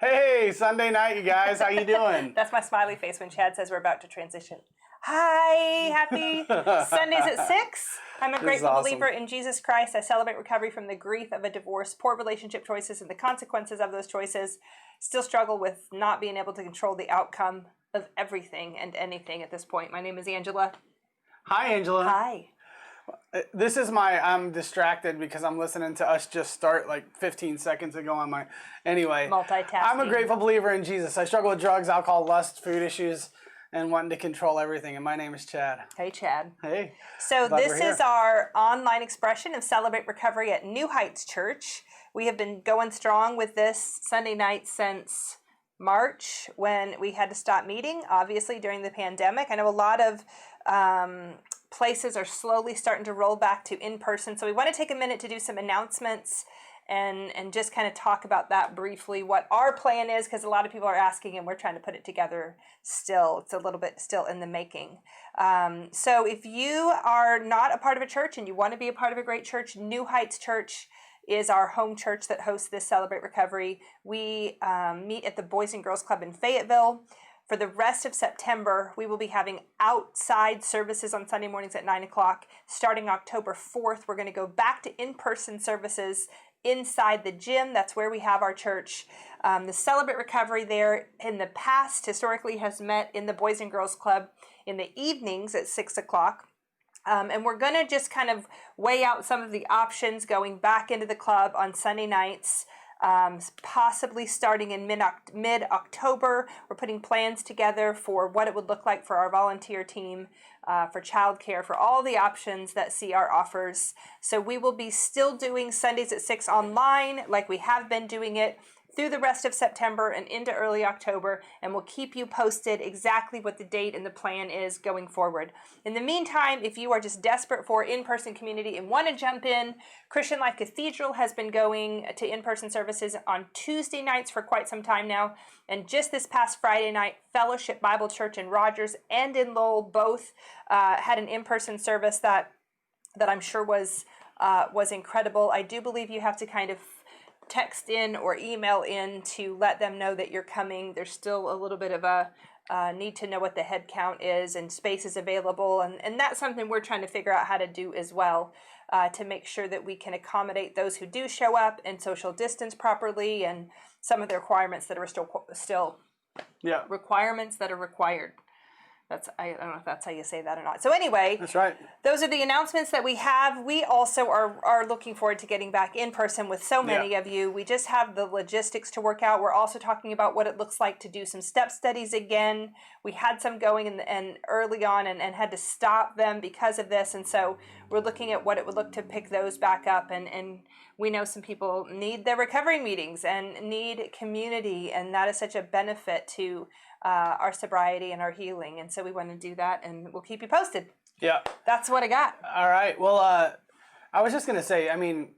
Hey, Sunday night, you guys. How you doing? That's my smiley face when Chad says we're about to transition. Hi, happy Sundays at 6. I'm a grateful believer in Jesus Christ. I celebrate recovery from the grief of a divorce, poor relationship choices, and the consequences of those choices. Still struggle with not being able to control the outcome of everything and anything at this point. My name is Angela. Hi, Angela. Hi. This is I'm distracted because I'm listening to us just start like 15 seconds ago on my, anyway. Multitasking. I'm a grateful believer in Jesus. I struggle with drugs, alcohol, lust, food issues, and wanting to control everything. And my name is Chad. Hey, Chad. Hey. So this is our online expression of Celebrate Recovery at New Heights Church. We have been going strong with this Sunday night since March when we had to stop meeting, obviously, during the pandemic. I know a lot of places are slowly starting to roll back to in-person. So we want to take a minute to do some announcements and just kind of talk about that briefly, what our plan is, because a lot of people are asking and we're trying to put it together still. It's a little bit still in the making. So if you are not a part of a church and you want to be a part of a great church, New Heights Church is our home church that hosts this Celebrate Recovery. We meet at the Boys and Girls Club in Fayetteville. For the rest of September, we will be having outside services on Sunday mornings at 9 o'clock. Starting October 4th, we're going to go back to in-person services inside the gym. That's where we have our church. The Celebrate Recovery there in the past historically has met in the Boys and Girls Club in the evenings at 6 o'clock. And we're going to just kind of weigh out some of the options going back into the club on Sunday nights. Possibly starting in mid-October. We're putting plans together for what it would look like for our volunteer team, for childcare, for all the options that CR offers. So we will be still doing Sundays at 6 online like we have been doing it through the rest of September and into early October, and we'll keep you posted exactly what the date and the plan is going forward. In the meantime, if you are just desperate for in-person community and want to jump in, Christian Life Cathedral has been going to in-person services on Tuesday nights for quite some time now, and just this past Friday night, Fellowship Bible Church in Rogers and in Lowell both had an in-person service that I'm sure was incredible. I do believe you have to kind of text in or email in to let them know that you're coming. There's still a little bit of a need to know what the head count is and space is available. And that's something we're trying to figure out how to do as well, to make sure that we can accommodate those who do show up and social distance properly and some of the requirements that are still requirements that are required. I don't know if that's how you say that or not. So anyway, that's right. Those are the announcements that we have. We also are looking forward to getting back in person with so many of you. We just have the logistics to work out. We're also talking about what it looks like to do some step studies again. We had some going and early on and had to stop them because of this. And so we're looking at what it would look to pick those back up. And we know some people need their recovery meetings and need community. And that is such a benefit to our sobriety and our healing. And so we want to do that, and we'll keep you posted. Yeah. That's what I got. All right. Well, I was just going to say, I mean,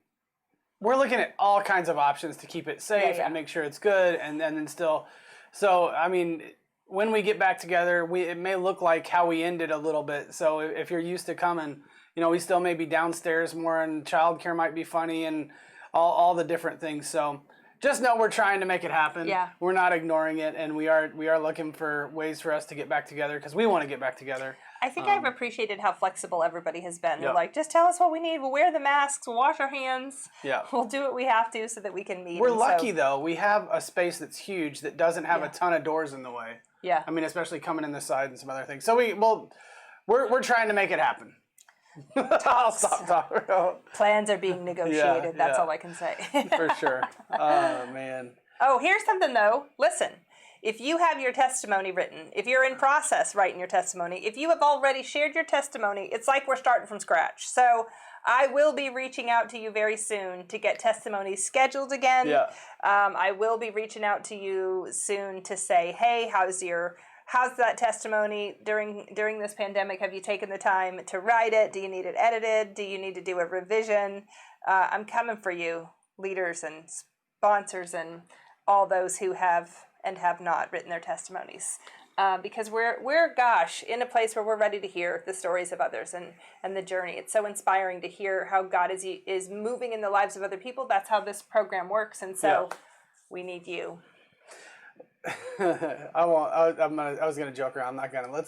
we're looking at all kinds of options to keep it safe and make sure it's good. And then still, so, I mean, when we get back together, it may look like how we ended a little bit. So if you're used to coming, we still may be downstairs more, and childcare might be funny and all the different things. So just know we're trying to make it happen. Yeah. We're not ignoring it, and we are looking for ways for us to get back together because we want to get back together. I think I've appreciated how flexible everybody has been. They're like, just tell us what we need. We'll wear the masks. We'll wash our hands. Yeah. We'll do what we have to so that we can meet. We're lucky, though. We have a space that's huge that doesn't have a ton of doors in the way. Yeah. I mean, especially coming in the side and some other things. So we're trying to make it happen. I'll stop talking. Plans are being negotiated. That's all I can say. For sure. Oh, man. Oh, here's something, though. Listen, if you have your testimony written, if you're in process writing your testimony, if you have already shared your testimony, it's like we're starting from scratch. So I will be reaching out to you very soon to get testimonies scheduled again. Yeah. I will be reaching out to you soon to say, hey, how's that testimony during this pandemic? Have you taken the time to write it? Do you need it edited? Do you need to do a revision? I'm coming for you, leaders and sponsors and all those who have and have not written their testimonies. Because we're in a place where we're ready to hear the stories of others and the journey. It's so inspiring to hear how God is moving in the lives of other people. That's how this program works, and so we need you. I won't. I was gonna joke around. I'm not gonna.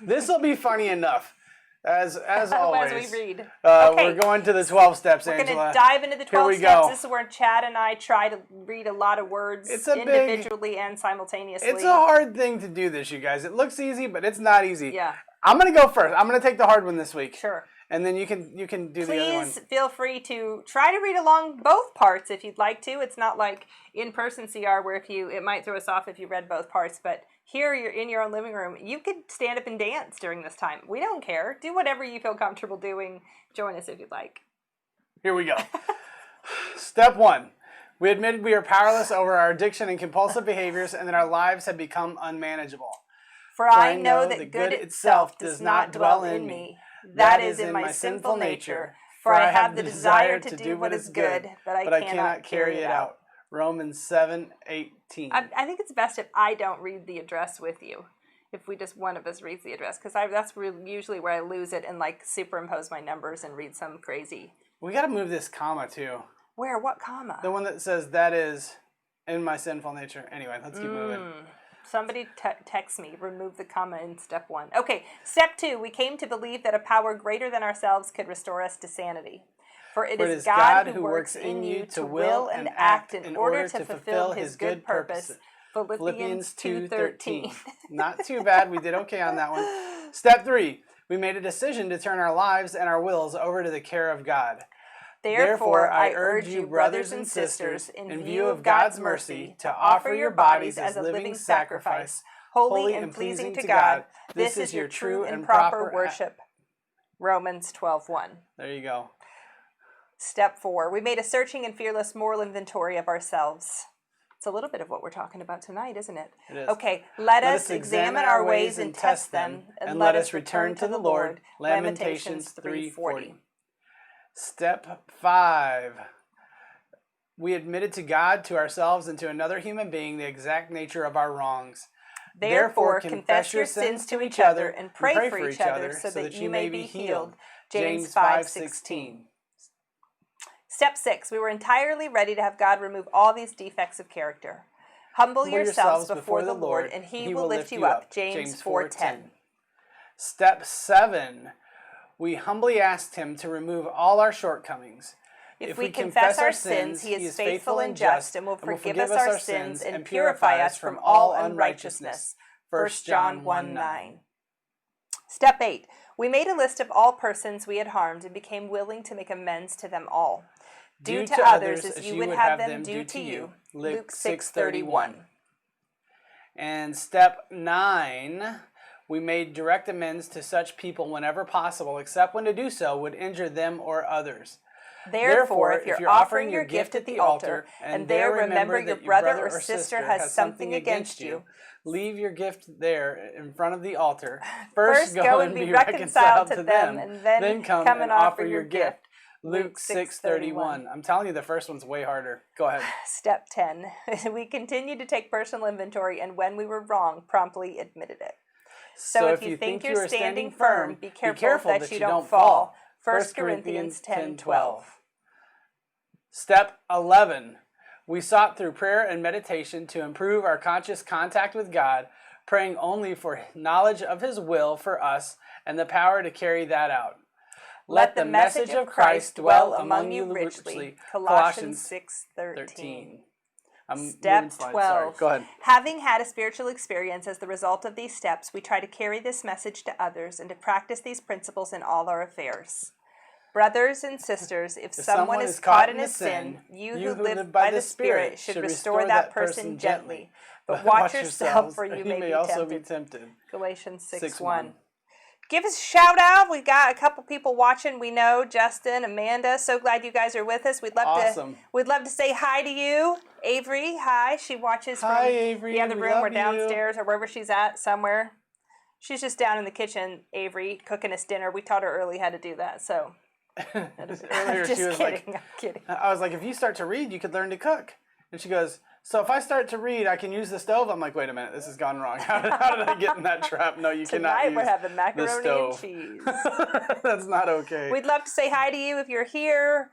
This will be funny enough. As always. As we read. Okay. We're going to the 12 steps, We're Angela. We're going to dive into the 12 steps. Go. This is where Chad and I try to read a lot of words individually and simultaneously. It's a hard thing to do this, you guys. It looks easy, but it's not easy. Yeah. I'm going to go first. I'm going to take the hard one this week. Sure. And then you can do the other one. Please feel free to try to read along both parts if you'd like to. It's not like in-person CR where it might throw us off if you read both parts, but here you're in your own living room. You could stand up and dance during this time. We don't care. Do whatever you feel comfortable doing. Join us if you'd like. Here we go. Step 1. We admitted we are powerless over our addiction and compulsive behaviors and that our lives have become unmanageable. For I know that good itself does not dwell in me. That is in my sinful nature. For I have the desire to do what is good, but I cannot carry it out. Romans 7:18. I think it's best if I don't read the address with you. If we just one of us reads the address, because that's usually where I lose it and like superimpose my numbers and read some crazy. We got to move this comma too. Where? What comma? The one that says that is in my sinful nature. Anyway, let's keep moving. Somebody text me, remove the comma in step 1. Okay, step 2, we came to believe that a power greater than ourselves could restore us to sanity. For it is God who works in you to will and act in order to fulfill his good purpose. Philippians 2:13. Not too bad, we did okay on that one. Step 3, we made a decision to turn our lives and our wills over to the care of God. Therefore, I urge you, brothers and sisters, in view of God's mercy, to offer your bodies as a living sacrifice, holy and pleasing to God. This is your true and proper worship. Romans 12:1. There you go. Step 4, we made a searching and fearless moral inventory of ourselves. It's a little bit of what we're talking about tonight, isn't it? It is. Okay, let us examine our ways and test them, and let us return to the Lord. Lamentations 3:40. Step 5. We admitted to God, to ourselves, and to another human being the exact nature of our wrongs. Therefore, confess your sins to each other and pray for each other so that you may be healed. James 5:16. Step 6. We were entirely ready to have God remove all these defects of character. Humble yourselves before the Lord, and he will lift you up. James 4:10. Step 7. We humbly asked him to remove all our shortcomings. If we confess our sins, he is faithful and just and will forgive us our sins and purify us from all unrighteousness. 1 John 1:9. Step 8. We made a list of all persons we had harmed and became willing to make amends to them all. Do to others as you would have them do to you. Luke 6:31. And step 9. We made direct amends to such people whenever possible, except when to do so would injure them or others. Therefore, if you're offering your gift at the altar, and there remember your brother or sister has something against you, leave your gift there in front of the altar. First go and be reconciled to them, and then come and offer your gift. Luke 6:31. I'm telling you, the first one's way harder. Go ahead. Step 10. We continued to take personal inventory, and when we were wrong, promptly admitted it. So if you think you're standing firm, be careful that you don't fall. 1 Corinthians 10:12. Step 11. We sought through prayer and meditation to improve our conscious contact with God, praying only for knowledge of his will for us and the power to carry that out. Let the message of Christ dwell among you richly. Colossians 6:13. Step 12. Go ahead. Having had a spiritual experience as the result of these steps, we try to carry this message to others and to practice these principles in all our affairs. Brothers and sisters, if someone is caught in a sin, you who live by the Spirit should restore that person gently. But watch yourselves, for you may also be tempted. Galatians 6:1. Give us a shout out. We got a couple people watching. We know Justin, Amanda. So glad you guys are with us. We'd love to say hi to you. Avery, hi. She watches from Avery, the other room or downstairs or wherever she's at somewhere. She's just down in the kitchen, Avery, cooking us dinner. We taught her early how to do that. So earlier just she was kidding. like, I'm kidding. I was like, if you start to read, you could learn to cook. And she goes, so if I start to read, I can use the stove? I'm like, wait a minute, this has gone wrong. How did I get in that trap? No, you cannot use Tonight we're having macaroni the stove. and cheese. That's not okay. We'd love to say hi to you if you're here.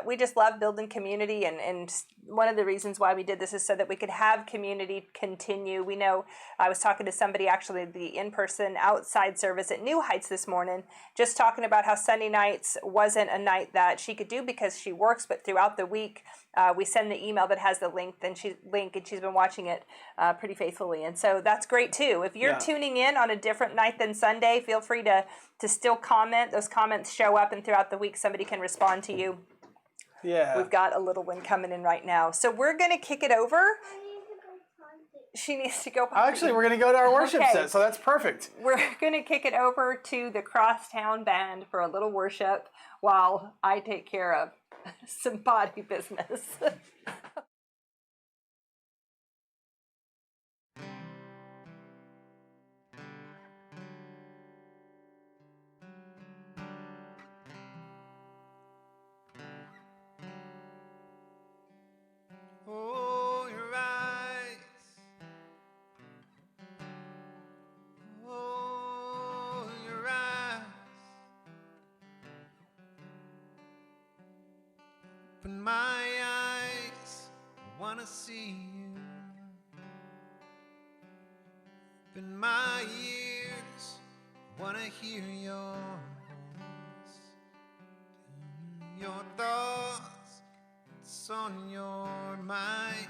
We just love building community and one of the reasons why we did this is so that we could have community continue. We know I was talking to somebody actually the in-person outside service at New Heights this morning, just talking about how Sunday nights wasn't a night that she could do because she works, but throughout the week we send the email that has the link, and she's been watching it pretty faithfully. And so that's great too. If you're tuning in on a different night than Sunday, feel free to still comment. Those comments show up, and throughout the week somebody can respond to you. Yeah. We've got a little one coming in right now. So we're going to kick it over. She needs to go. Actually, we're going to go to our worship Okay. set, so that's perfect. We're going to kick it over to the Crosstown Band for a little worship while I take care of some body business. Oh, your eyes. Oh, your eyes. Open my eyes, I wanna see you. Open my ears, I wanna hear your voice. Tell me your thoughts, what's on your mind.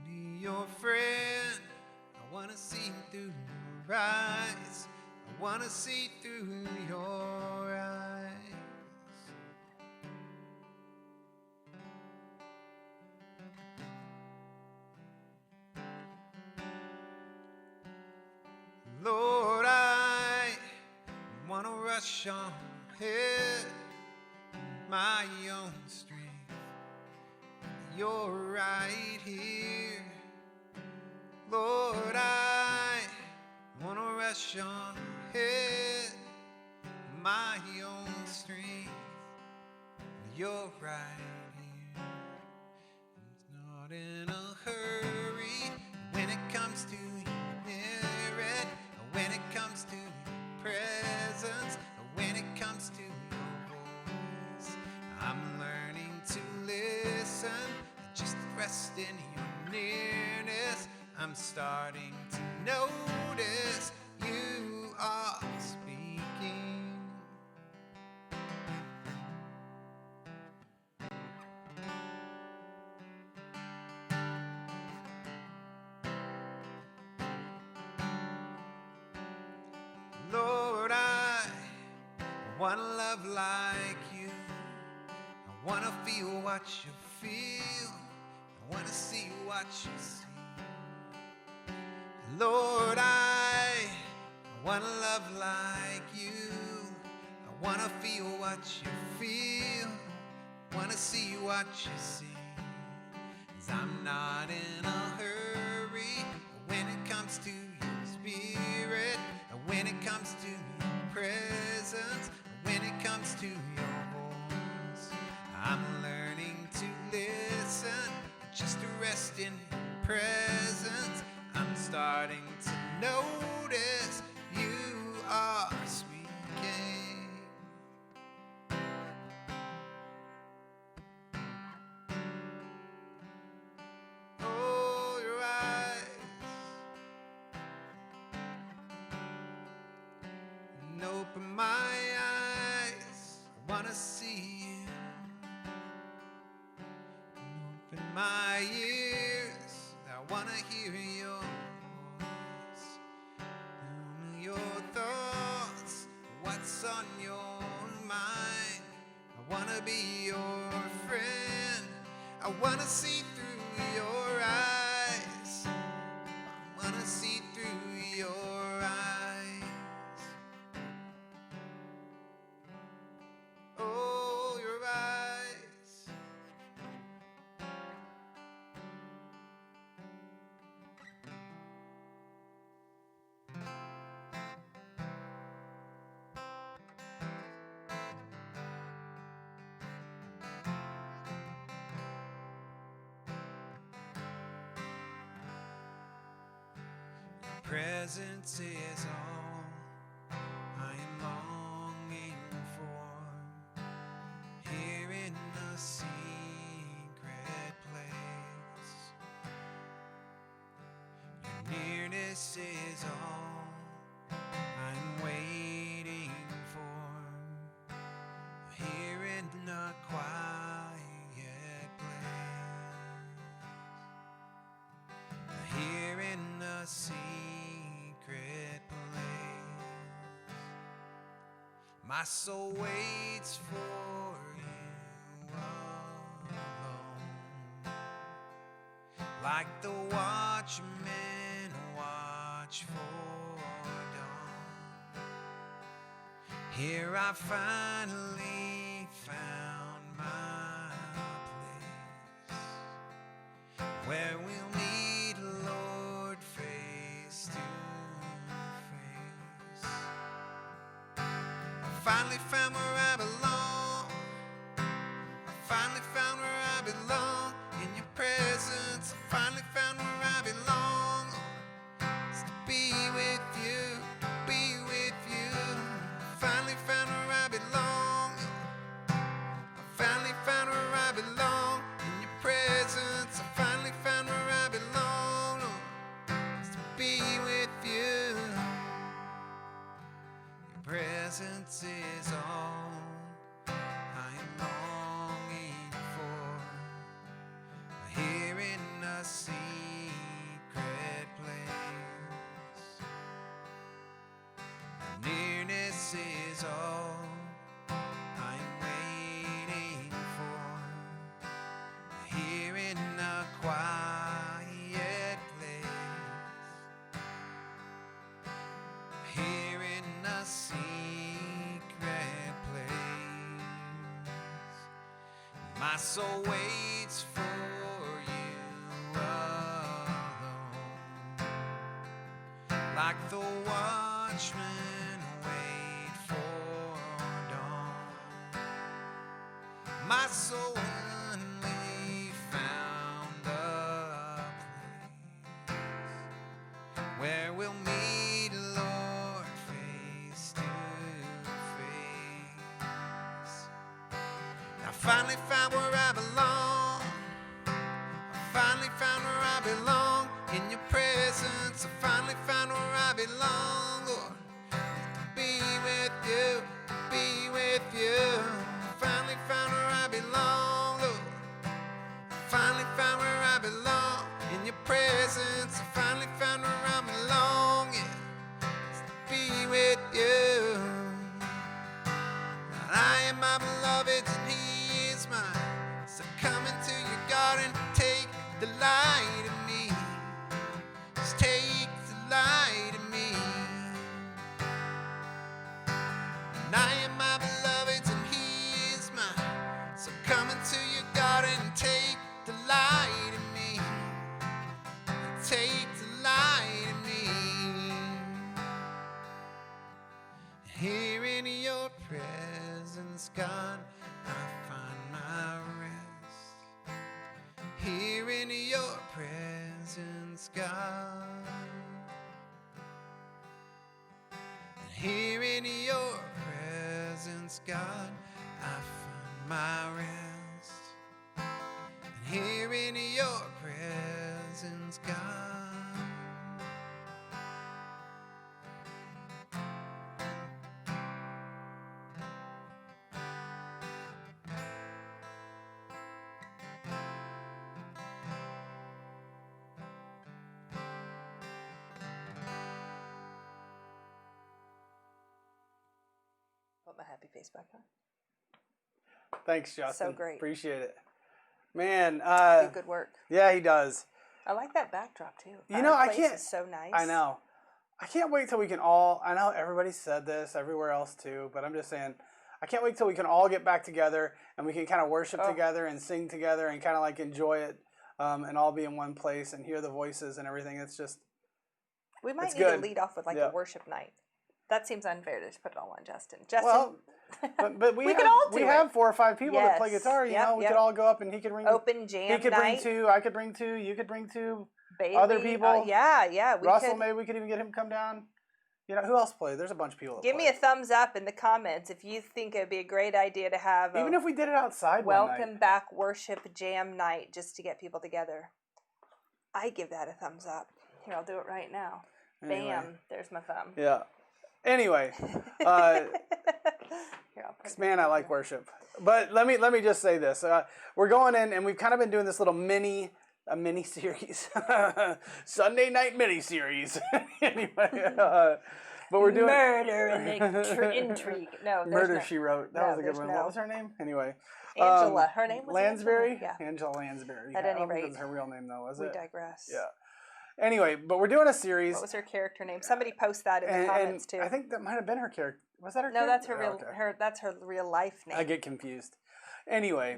Be your friend, I wanna see through your eyes. I wanna see through your eyes. Lord, I wanna rush on ahead in my own strength. You're right here. Lord, I wanna rush on ahead in my own strength. You're right here. It's not in a hurry when it comes to your merit, when it comes to your presence, when it comes to your voice. I'm learning to listen and just rest in your nearness. I'm starting to notice you are speaking. Lord, I wanna love like you. I wanna feel what you feel. I wanna see what you see. Lord, I wanna love like you. I wanna feel what you feel. I wanna see what you see. 'Cause I'm not in a hurry when it comes to your spirit, when it comes to your presence, when it comes to your voice. I'm learning to listen, just to rest in your presence. I'm starting to notice you are speaking. Oh, your eyes. And open my eyes, I wanna see you. And open my ears, I wanna hear your voice. Your thoughts, what's on your mind. I wanna be your friend. I wanna see through your eyes. I wanna see through your eyes. Oh, your eyes. Presence is all I am longing for. Here in the secret Nearness is all I'm waiting for. Here in a quiet place. Here in a secret place. My soul waits for you alone. Like the watchmen watch for dawn. Here I finally found my place, where we'll meet, Lord, face to face. I finally found where I belong. I finally found where I belong. In your presence, I finally found where I belong. It's to be with you, to be with you. I finally found where I belong. I finally found where I belong. In your presence, I finally found where I belong. It's to be with you. Your presence is all I am longing for. Here in a secret place. Nearness is all I'm waiting for. Here in a quiet place. Here in a secret place. My soul waits for you alone. Like the watchmen wait for dawn. My soul only found a place where we'll meet, Lord, face to face. I finally found where I belong. I finally found where I belong. In your presence, I finally found where I belong, Lord. To be with you, to be with you. I finally found where I belong, Lord. I finally found where I belong. In your presence, I finally found where I belong. Yeah, to be with you. I am my beloved's and he is mine. So come into your garden, take delight in me. Just take delight in me. And I am my beloved's and he is mine. So come into your garden and take delight in me. Take delight in me. Here in your presence, God, I find my rest. Here in your presence, God. And here in your presence, God, I find my rest. And here in your presence, God. Put my happy face back on. Thanks, Justin. So great. Appreciate it. Man, Do good work. yeah, he does. I like that backdrop too. You know, I Fireplace can't. is so nice. I know. I can't wait till we can all. I know everybody said this everywhere else too, but I'm just saying. I can't wait till we can all get back together and we can kind of worship together and sing together and kind of like enjoy it and all be in one place and hear the voices and everything. It's just. We might It's need to good. lead off with like Yeah. a worship night. That seems unfair to just put it all on Justin. Justin, Well, but we We have, could all do we it. have 4 or 5 people that play Yes. guitar. You Yep, know, we yep. could all go up and he could bring. open jam He could night. bring 2. I could bring 2. You could bring 2. Bailey, other people. Yeah. We Russell, could. maybe we could even get him to come down. You know, who else played? There's a bunch of people that Give play. me a thumbs up in the comments if you think it would be a great idea to have Even a if we did it outside one welcome night. back worship jam night just to get people together. I give that a thumbs up. Here, I'll do it right now. Anyway. Bam. There's my thumb. Yeah. Anyway, Here, I'll put it. man, I like worship. But let me just say this: we're going in, and we've kind of been doing this little mini series, Sunday night mini series. Anyway, but we're doing Murder and intrigue. No, there's Murder no. She Wrote. That No, was a good there's one. no. What was her name? Anyway, Angela. Her name was Lansbury. Angela? Yeah. Angela Lansbury. At I any don't think rate, that's her real name, though, was We it? digress. Yeah. Anyway, but we're doing a series. What was her character name? Somebody post that in the and comments too. I think that might have been her character. Was that her? No, character? that's her real. Okay. Her. That's her real life name. I get confused. Anyway,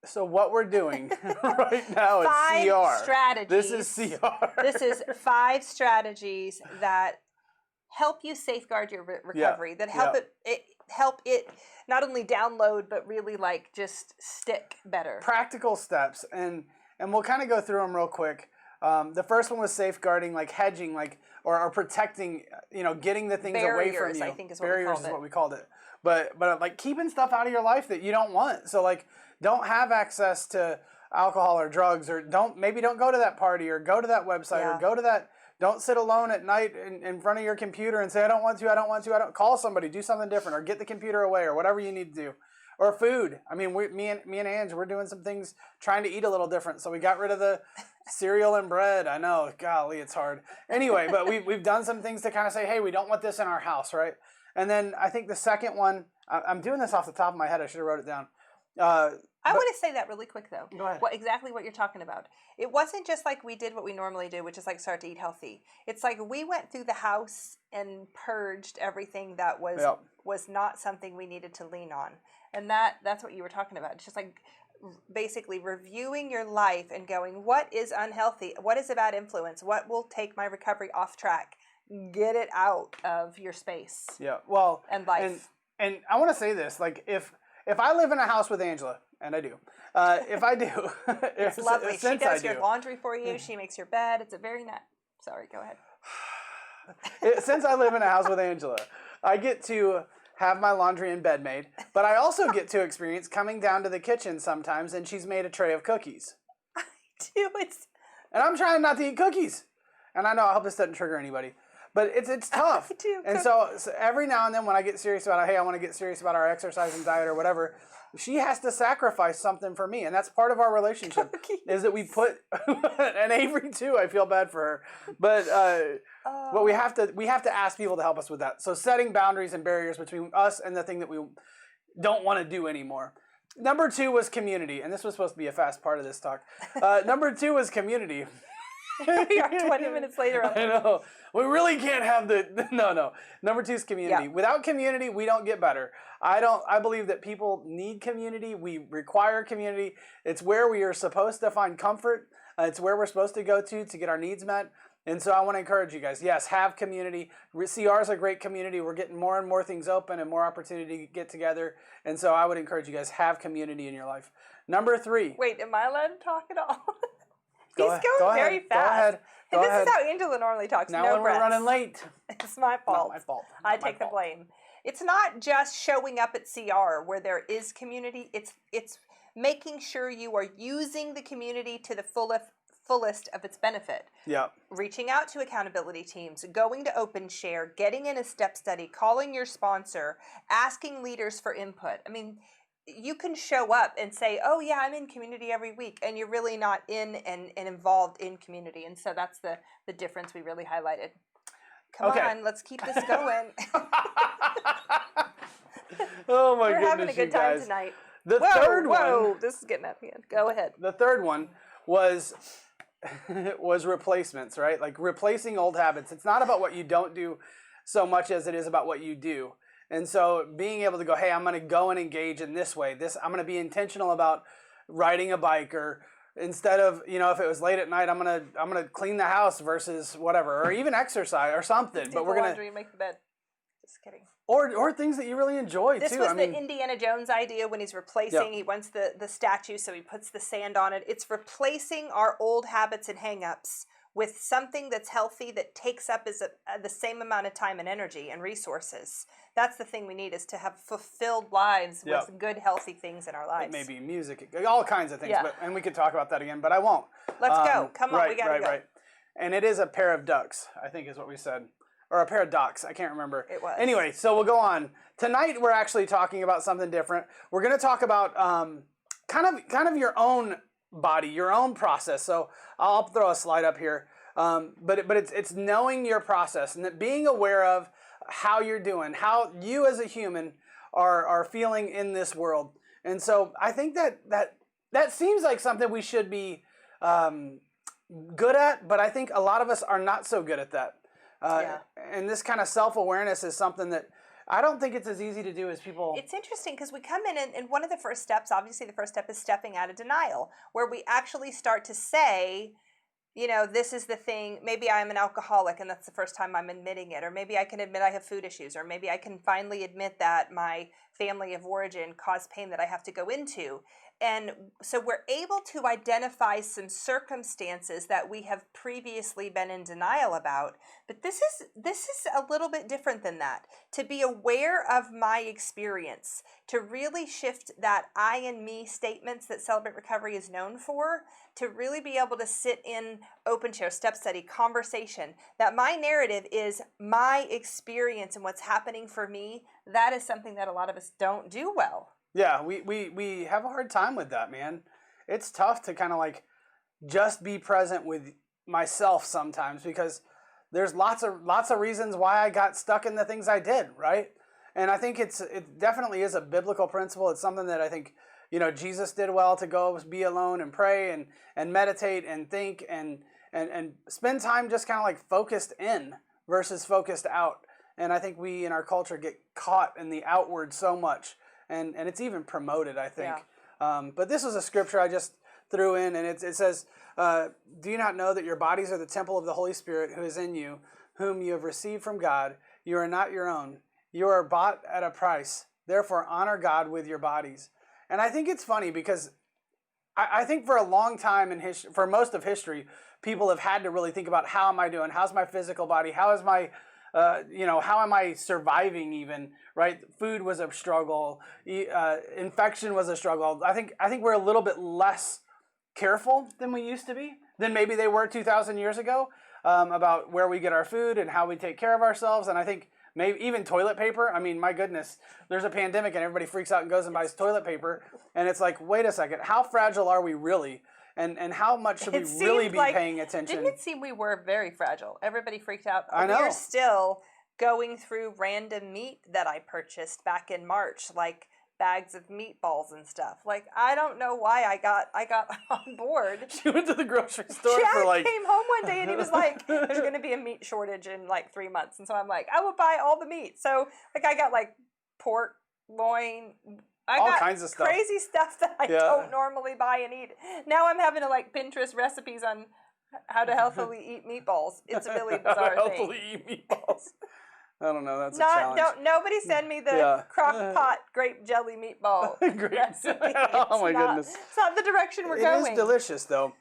so what we're doing right now is 5 CR. strategies. This is CR. This is 5 strategies that help you safeguard your recovery. That help it not only download but really like just stick better. Practical steps, and we'll kind of go through them real quick. The first one was safeguarding, like hedging, like or protecting. Getting the things away from Barriers, you. I think is what Barriers we called is it. what we called it. But like keeping stuff out of your life that you don't want. So like don't have access to alcohol or drugs, or don't go to that party or go to that website Yeah. or go to that. Don't sit alone at night in front of your computer and say I don't want to. Call somebody, do something different, or get the computer away, or whatever you need to do. Or food. I mean, me and Ange, we're doing some things trying to eat a little different. So we got rid of the cereal and bread. I know, golly, it's hard. Anyway, but we've done some things to kind of say, hey, we don't want this in our house, right? And then I think the second one, I'm doing this off the top of my head. I should have wrote it down. I want to say that really quick though. Go ahead. Exactly what you're talking about. It wasn't just like we did what we normally do, which is like start to eat healthy. It's like we went through the house and purged everything that was Yep. was not something we needed to lean on. And that's what you were talking about. It's just like basically reviewing your life and going, what is unhealthy? What is a bad influence? What will take my recovery off track? Get it out of your space. Yeah. Well, And life. And I want to say this, like if I live in a house with Angela, and I do, if I do, It's lovely. She since does I your do, laundry for you. She makes your bed. It's a very nice. Sorry, go ahead. Since I live in a house with Angela, I get to have my laundry and bed made, but I also get to experience coming down to the kitchen sometimes, and she's made a tray of cookies, Dude, it's and I'm trying not to eat cookies, and I know I hope this doesn't trigger anybody, but it's tough. I do. And so every now and then when I get serious about, hey, I want to get serious about our exercise and diet or whatever, she has to sacrifice something for me, and that's part of our relationship. Cookies. Is that we put and Avery too. I feel bad for her, but we have to ask people to help us with that. So setting boundaries and barriers between us and the thing that we don't want to do anymore. Number 2 was community, and this was supposed to be a fast part of this talk. Number 2 was community. we are 20 minutes later. I know. We really can't have the no. Number 2 is community. Yeah. Without community, we don't get better. I believe that people need community. We require community. It's where we are supposed to find comfort. It's where we're supposed to go to get our needs met. And so I want to encourage you guys. Yes, have community. CR is a great community. We're getting more and more things open and more opportunity to get together. And so I would encourage you guys, have community in your life. Number 3. Wait, am I allowed to talk at all? Go He's ahead. going Go very ahead. Go fast. ahead. Go And this ahead. is how Angela normally talks. Now no when breaths. we're running late. It's my fault. Not my fault. I Not my take the fault. blame. It's not just showing up at CR where there is community. It's making sure you are using the community to the fullest of its benefit. Yeah. Reaching out to accountability teams, going to OpenShare, getting in a step study, calling your sponsor, asking leaders for input. I mean, you can show up and say, oh yeah, I'm in community every week, and you're really not in and involved in community. And so that's the difference we really highlighted. Come Okay. on, let's keep this going. Oh my We're goodness, having a good you time guys. tonight. The third one. This is getting up again. Go ahead. The third one was replacements, right? Like replacing old habits. It's not about what you don't do so much as it is about what you do. And so being able to go, hey, I'm going to go and engage in this way. I'm going to be intentional about riding a bike, or instead of, if it was late at night, I'm going to clean the house versus whatever, or even exercise or something. But we're going to, make the bed. Just kidding. or things that you really enjoy This too. was I mean, the Indiana Jones idea when he's replacing. Yeah. He wants the statue, so he puts the sand on it. It's replacing our old habits and hang-ups with something that's healthy that takes up the same amount of time and energy and resources. That's the thing we need, is to have fulfilled lives Yeah. with good, healthy things in our lives. maybe music, all kinds of things. Yeah. And we could talk about that again, but I won't. Let's go. Come on, right, we gotta right, go. Right. and it is a pair of ducks, I think is what we said. Or a pair of ducks, I can't remember. It was. Anyway, so we'll go on. Tonight we're actually talking about something different. We're going to talk about kind of your own body, your own process. So I'll throw a slide up here. But it's knowing your process and that being aware of how you're doing, how you as a human are feeling in this world. And so I think that seems like something we should be good at, but I think a lot of us are not so good at that. And this kind of self-awareness is something that I don't think it's as easy to do as people. It's interesting because we come in and one of the first steps, obviously the first step is stepping out of denial, where we actually start to say, you know, this is the thing, maybe I'm an alcoholic and that's the first time I'm admitting it, or maybe I can admit I have food issues, or maybe I can finally admit that my family of origin caused pain that I have to go into. And so we're able to identify some circumstances that we have previously been in denial about. But this is a little bit different than that. To be aware of my experience, to really shift that I and me statements that Celebrate Recovery is known for, to really be able to sit in open chair, step study, conversation, that my narrative is my experience and what's happening for me. That is something that a lot of us don't do well. Yeah, we have a hard time with that, man. It's tough to kind of like just be present with myself sometimes because there's lots of reasons why I got stuck in the things I did, right? And I think it definitely is a biblical principle. It's something that I think, you know, Jesus did well to go be alone and pray and meditate and think and spend time just kind of like focused in versus focused out. And I think we in our culture get caught in the outward so much. And it's even promoted, I think. Yeah. But this was a scripture I just threw in, and it says, do you not know that your bodies are the temple of the Holy Spirit who is in you, whom you have received from God? You are not your own. You are bought at a price. Therefore, honor God with your bodies. And I think it's funny because I think for a long time in history, for most of history, people have had to really think about how am I doing? How's my physical body? How is my how am I surviving even, right? Food was a struggle. Infection was a struggle. I think we're a little bit less careful than we used to be, than maybe they were 2,000 years ago about where we get our food and how we take care of ourselves. And I think maybe even toilet paper. I mean, my goodness, there's a pandemic and everybody freaks out and goes and buys toilet paper. And it's like, wait a second, how fragile are we really? And how much should we really be paying attention? Didn't it seem we were very fragile? Everybody freaked out. I know. We're still going through random meat that I purchased back in March, like bags of meatballs and stuff. Like, I don't know why I got on board. She went to the grocery store Jack for like... came home one day and he was like, there's going to be a meat shortage in like 3 months. And so I'm like, I will buy all the meat. So like I got like pork, loin... all kinds of stuff. Crazy stuff that I don't normally buy and eat. Now I'm having to like Pinterest recipes on how to healthily eat meatballs. It's a really bizarre thing. Healthily eat meetballs. I don't know. That's a challenge. Nobody send me the crock pot grape jelly meatball recipe. Oh my goodness. It's not the direction we're going. It is delicious though.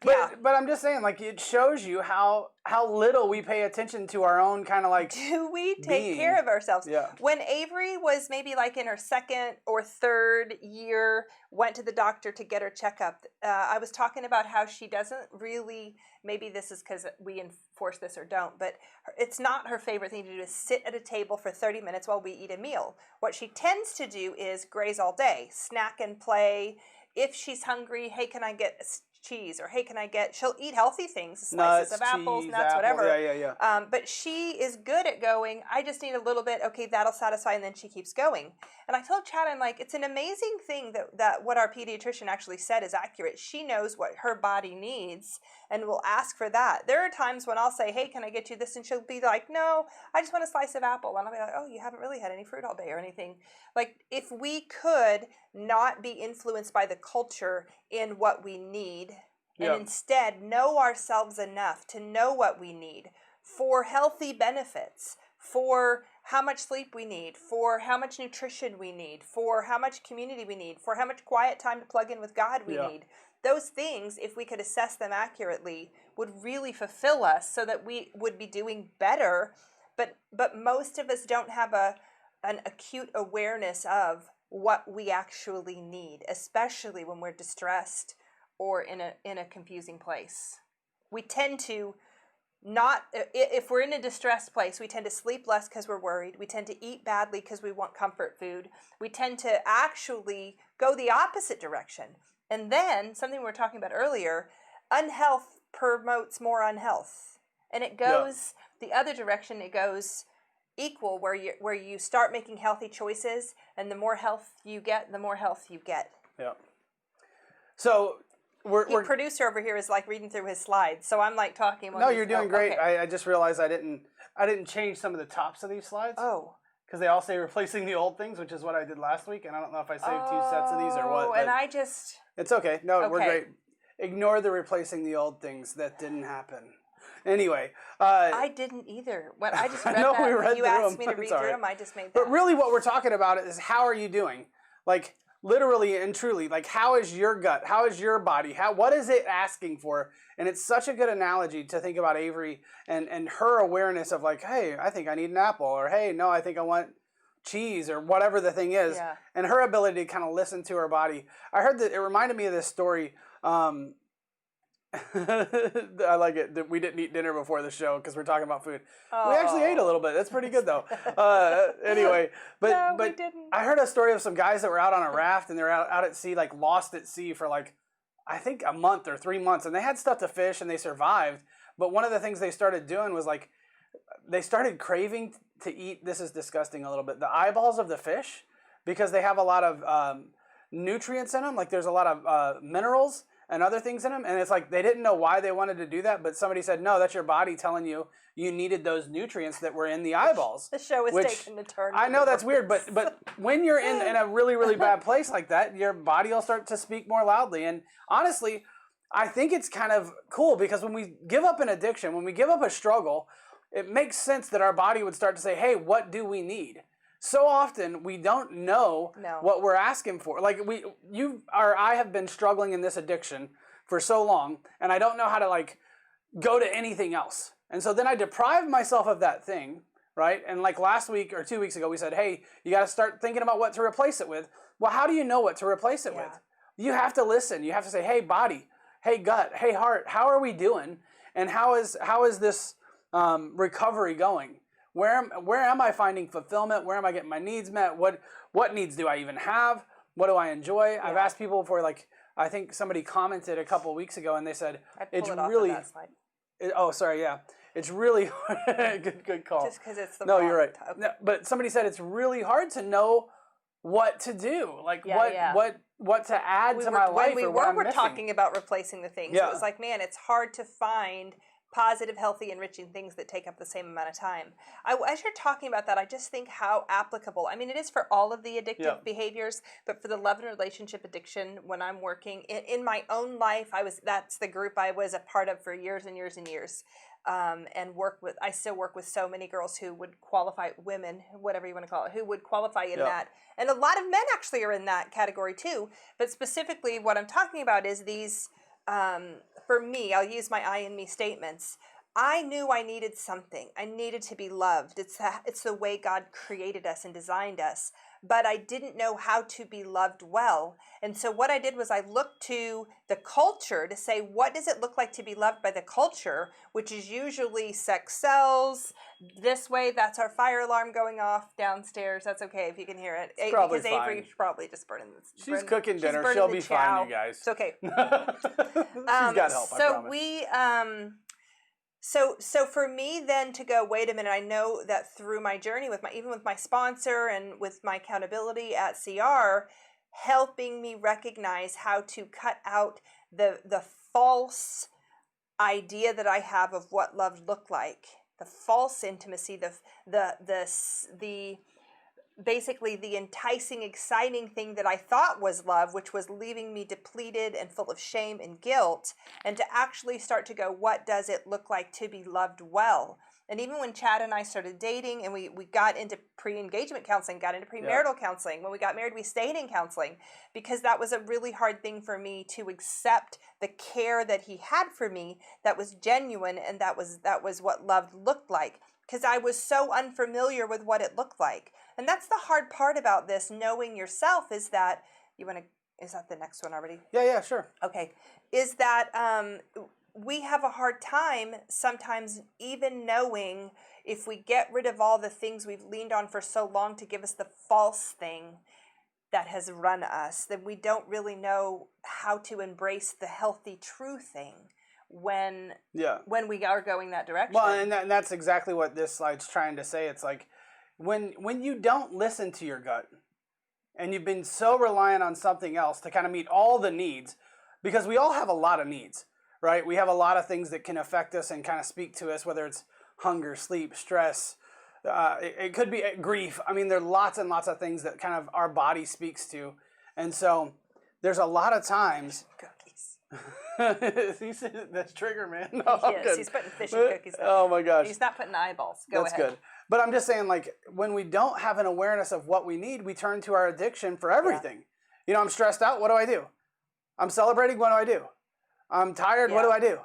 But I'm just saying, like, it shows you how little we pay attention to our own kind of like. Do we take care of ourselves? Yeah. When Avery was maybe like in her second or third year, went to the doctor to get her checkup. I was talking about how she doesn't really. Maybe this is because we enforce this or don't, but it's not her favorite thing to do is sit at a table for 30 minutes while we eat a meal. What she tends to do is graze all day, snack and play. If she's hungry, hey, can I get cheese? Or hey, she'll eat healthy things, slices of apples, nuts, whatever. Yeah. But she is good at going, I just need a little bit, okay, that'll satisfy, and then she keeps going. And I told Chad, I'm like, it's an amazing thing that what our pediatrician actually said is accurate. She knows what her body needs and will ask for that. There are times when I'll say, hey, can I get you this? And she'll be like, no, I just want a slice of apple. And I'll be like, oh, you haven't really had any fruit all day or anything. Like, if we could not be influenced by the culture in what we need and instead know ourselves enough to know what we need for healthy benefits, for how much sleep we need, for how much nutrition we need, for how much community we need, for how much quiet time to plug in with God we need. Those things, if we could assess them accurately, would really fulfill us so that we would be doing better. But most of us don't have an acute awareness of what we actually need, especially when we're distressed or in a confusing place. We tend to if we're in a distressed place, we tend to sleep less because we're worried. We tend to eat badly because we want comfort food. We tend to actually go the opposite direction. And then, something we were talking about earlier, unhealth promotes more unhealth. And it goes the other direction. It goes equal, where you start making healthy choices, and the more health you get, the more health you get. Yeah. So Your producer over here is like reading through his slides, so I'm like talking. No, you're doing great. Okay. I just realized I didn't change some of the tops of these slides. Oh. Because they all say replacing the old things, which is what I did last week, and I don't know if I saved 2 sets of these or what. Oh, and I just... It's okay. No, we're Okay. great. Ignore the replacing the old things. That didn't happen. Anyway. I didn't either. When I just read know that, we when read you through asked them. me to read It's all through right. them, I just made that. But really what we're talking about is how are you doing? Like, literally and truly, like, how is your gut? How is your body? What is it asking for? And it's such a good analogy to think about Avery and her awareness of like, hey, I think I need an apple, or hey, no, I think I want cheese, or whatever the thing is. Yeah. And her ability to kind of listen to her body. I heard that it reminded me of this story. I like it that we didn't eat dinner before the show because we're talking about food. Oh. We actually ate a little bit. That's pretty good though. Anyway, but No, we but didn't. I heard a story of some guys that were out on a raft and they're out at sea, like lost at sea for like I think a month or 3 months, and they had stuff to fish and they survived. But one of the things they started doing was like they started craving to eat. This is disgusting a little bit. The eyeballs of the fish, because they have a lot of nutrients in them. Like there's a lot of minerals and other things in them, and it's like they didn't know why they wanted to do that, but somebody said, no, that's your body telling you needed those nutrients that were in the eyeballs. The show is which, taking a turn. I know that's weird, but when you're in a really, really bad place like that, your body will start to speak more loudly. And honestly, I think it's kind of cool because when we give up an addiction, when we give up a struggle, it makes sense that our body would start to say, hey, what do we need? So often we don't know what we're asking for. Like I have been struggling in this addiction for so long, and I don't know how to like go to anything else. And so then I deprive myself of that thing, right? And like last week or 2 weeks ago, we said, hey, you got to start thinking about what to replace it with. Well, how do you know what to replace it with? You have to listen. You have to say, hey, body, hey, gut, hey, heart, how are we doing? And how is this recovery going? Where am I finding fulfillment? Where am I getting my needs met? What needs do I even have? What do I enjoy? I've asked people for like, I think somebody commented a couple of weeks ago and they said, it's really, that slide. It's really, good call. Just because it's the No, you're right. Okay. No, but somebody said it's really hard to know what to do, like what to add to my life or what I'm missing. Talking about replacing the things. Yeah. It was like, man, it's hard to find positive, healthy, enriching things that take up the same amount of time. As you're talking about that, I just think how applicable. I mean, it is for all of the addictive behaviors, but for the love and relationship addiction, when I'm working in my own life, that's the group I was a part of for years and years and years. I still work with so many girls who would qualify, women, whatever you want to call it, who would qualify in that. And a lot of men actually are in that category too. But specifically what I'm talking about is these, for me, I'll use my I and me statements. I knew I needed something. I needed to be loved. It's the way God created us and designed us. But I didn't know how to be loved well. And so what I did was I looked to the culture to say, what does it look like to be loved by the culture, which is usually sex sells. This way, that's our fire alarm going off downstairs. That's okay if you can hear it. Probably because fine. Avery's probably just burning this. She's cooking dinner. She'll be fine, you guys. It's okay. She's got help, I promise. We So for me then to go, wait a minute, I know that through my journey even with my sponsor and with my accountability at CR, helping me recognize how to cut out the false idea that I have of what love looked like, the false intimacy, the basically the enticing, exciting thing that I thought was love, which was leaving me depleted and full of shame and guilt, and to actually start to go, what does it look like to be loved well? And even when Chad and I started dating and we got into pre-engagement counseling, got into premarital counseling, when we got married, we stayed in counseling because that was a really hard thing for me to accept the care that he had for me that was genuine, and that was what love looked like, because I was so unfamiliar with what it looked like. And that's the hard part about this, knowing yourself, is that is that the next one already? Yeah, sure. Okay. Is that we have a hard time sometimes even knowing if we get rid of all the things we've leaned on for so long to give us the false thing that has run us, then we don't really know how to embrace the healthy true thing when we are going that direction. Well, and that's exactly what this slide's trying to say. It's like when you don't listen to your gut and you've been so reliant on something else to kind of meet all the needs, because we all have a lot of needs, right? We have a lot of things that can affect us and kind of speak to us, whether it's hunger, sleep, stress. It could be grief. I mean, there are lots and lots of things that kind of our body speaks to. And so there's a lot of times... That's Trigger, man. No, yes, he's putting fish and cookies though. Oh my gosh. He's not putting eyeballs. That's ahead. Good. But I'm just saying, like, when we don't have an awareness of what we need, we turn to our addiction for everything. Yeah. You know, I'm stressed out. What do I do? I'm celebrating. What do I do? I'm tired. What do I do?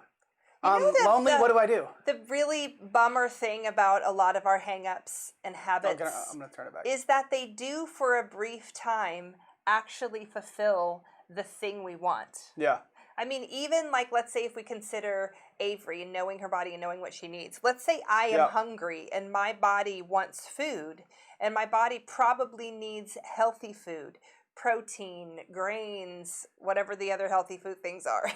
I'm lonely. What do I do? The really bummer thing about a lot of our hang-ups and habits I'm gonna turn it back. Is that they do, for a brief time, actually fulfill the thing we want. Yeah. I mean, even like, let's say if we consider Avery and knowing her body and knowing what she needs. Let's say I am hungry and my body wants food, and my body probably needs healthy food, protein, grains, whatever the other healthy food things are.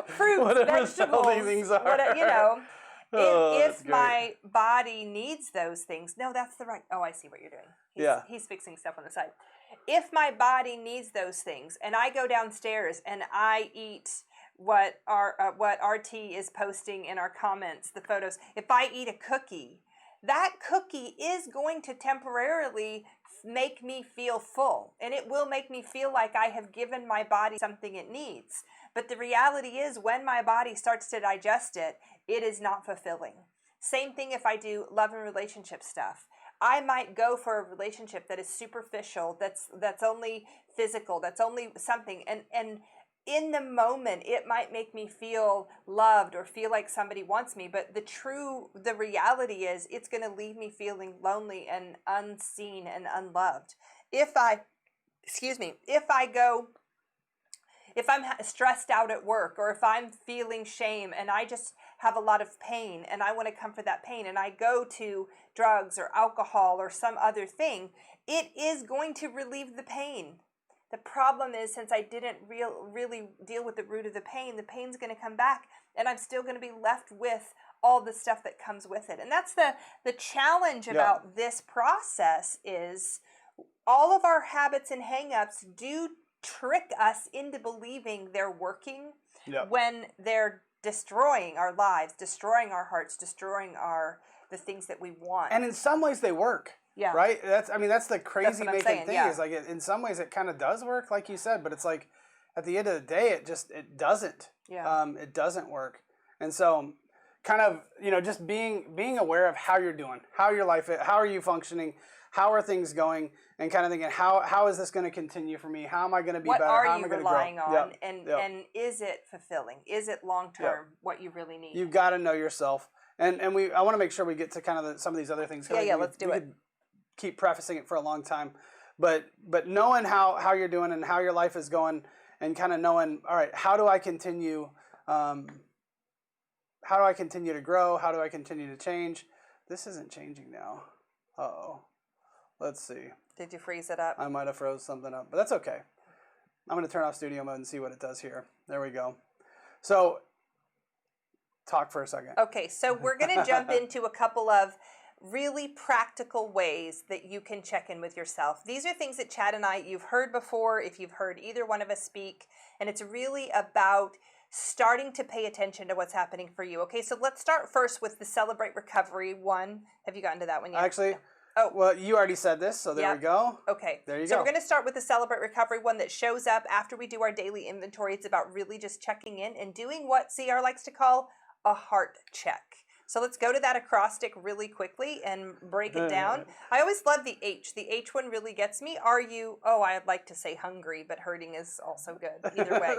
Fruits, whatever vegetables, healthy things are. Whatever, you know. If my body needs those things, no, that's the right. Oh, I see what you're doing. He's fixing stuff on the side. If my body needs those things, and I go downstairs and I eat what RT is posting in our comments, the photos. If I eat a cookie, that cookie is going to temporarily make me feel full, and it will make me feel like I have given my body something it needs. But the reality is, when my body starts to digest it, it is not fulfilling. Same thing if I do love and relationship stuff. I might go for a relationship that is superficial, that's only physical, that's only something, and in the moment it might make me feel loved or feel like somebody wants me, but the reality is it's going to leave me feeling lonely and unseen and unloved. If I'm stressed out at work, or if I'm feeling shame and I just have a lot of pain and I want to comfort that pain, and I go to drugs or alcohol or some other thing, it is going to relieve the pain. The problem is, since I didn't really deal with the root of the pain's going to come back, and I'm still going to be left with all the stuff that comes with it. And that's the challenge about this process, is all of our habits and hang-ups do trick us into believing they're working when they're destroying our lives, destroying our hearts, destroying the things that we want. And in some ways they work. Yeah. Right? That's the crazy making thing is, like, in some ways it kind of does work, like you said, but it's like at the end of the day it doesn't. Yeah. It doesn't work. And so kind of, just being aware of how you're doing, how your life is, how are you functioning, how are things going, and kind of thinking, how is this going to continue for me? How am I going to be better? What how are you relying on? And is it fulfilling? Is it long-term what you really need? You've got to know yourself. And I want to make sure we get to kind of some of these other things. Let's do it. Keep prefacing it for a long time. But knowing how you're doing and how your life is going, and kind of knowing, all right, how do I continue to grow? How do I continue to change? This isn't changing now. Uh-oh. Let's see. Did you freeze it up? I might have froze something up, but that's okay. I'm going to turn off studio mode and see what it does here. There we go. So, talk for a second. Okay, so we're going to jump into a couple of really practical ways that you can check in with yourself. These are things that Chad and you've heard before, if you've heard either one of us speak, and it's really about starting to pay attention to what's happening for you. Okay, so let's start first with the Celebrate Recovery one. Have you gotten to that one yet? Actually, well, you already said this, so there we go. Okay. There you go. So we're going to start with the Celebrate Recovery one that shows up after we do our daily inventory. It's about really just checking in and doing what CR likes to call a heart check. So let's go to that acrostic really quickly and break it down. I always love the H. The H one really gets me. Are you, I'd like to say hungry, but hurting is also good. Either way.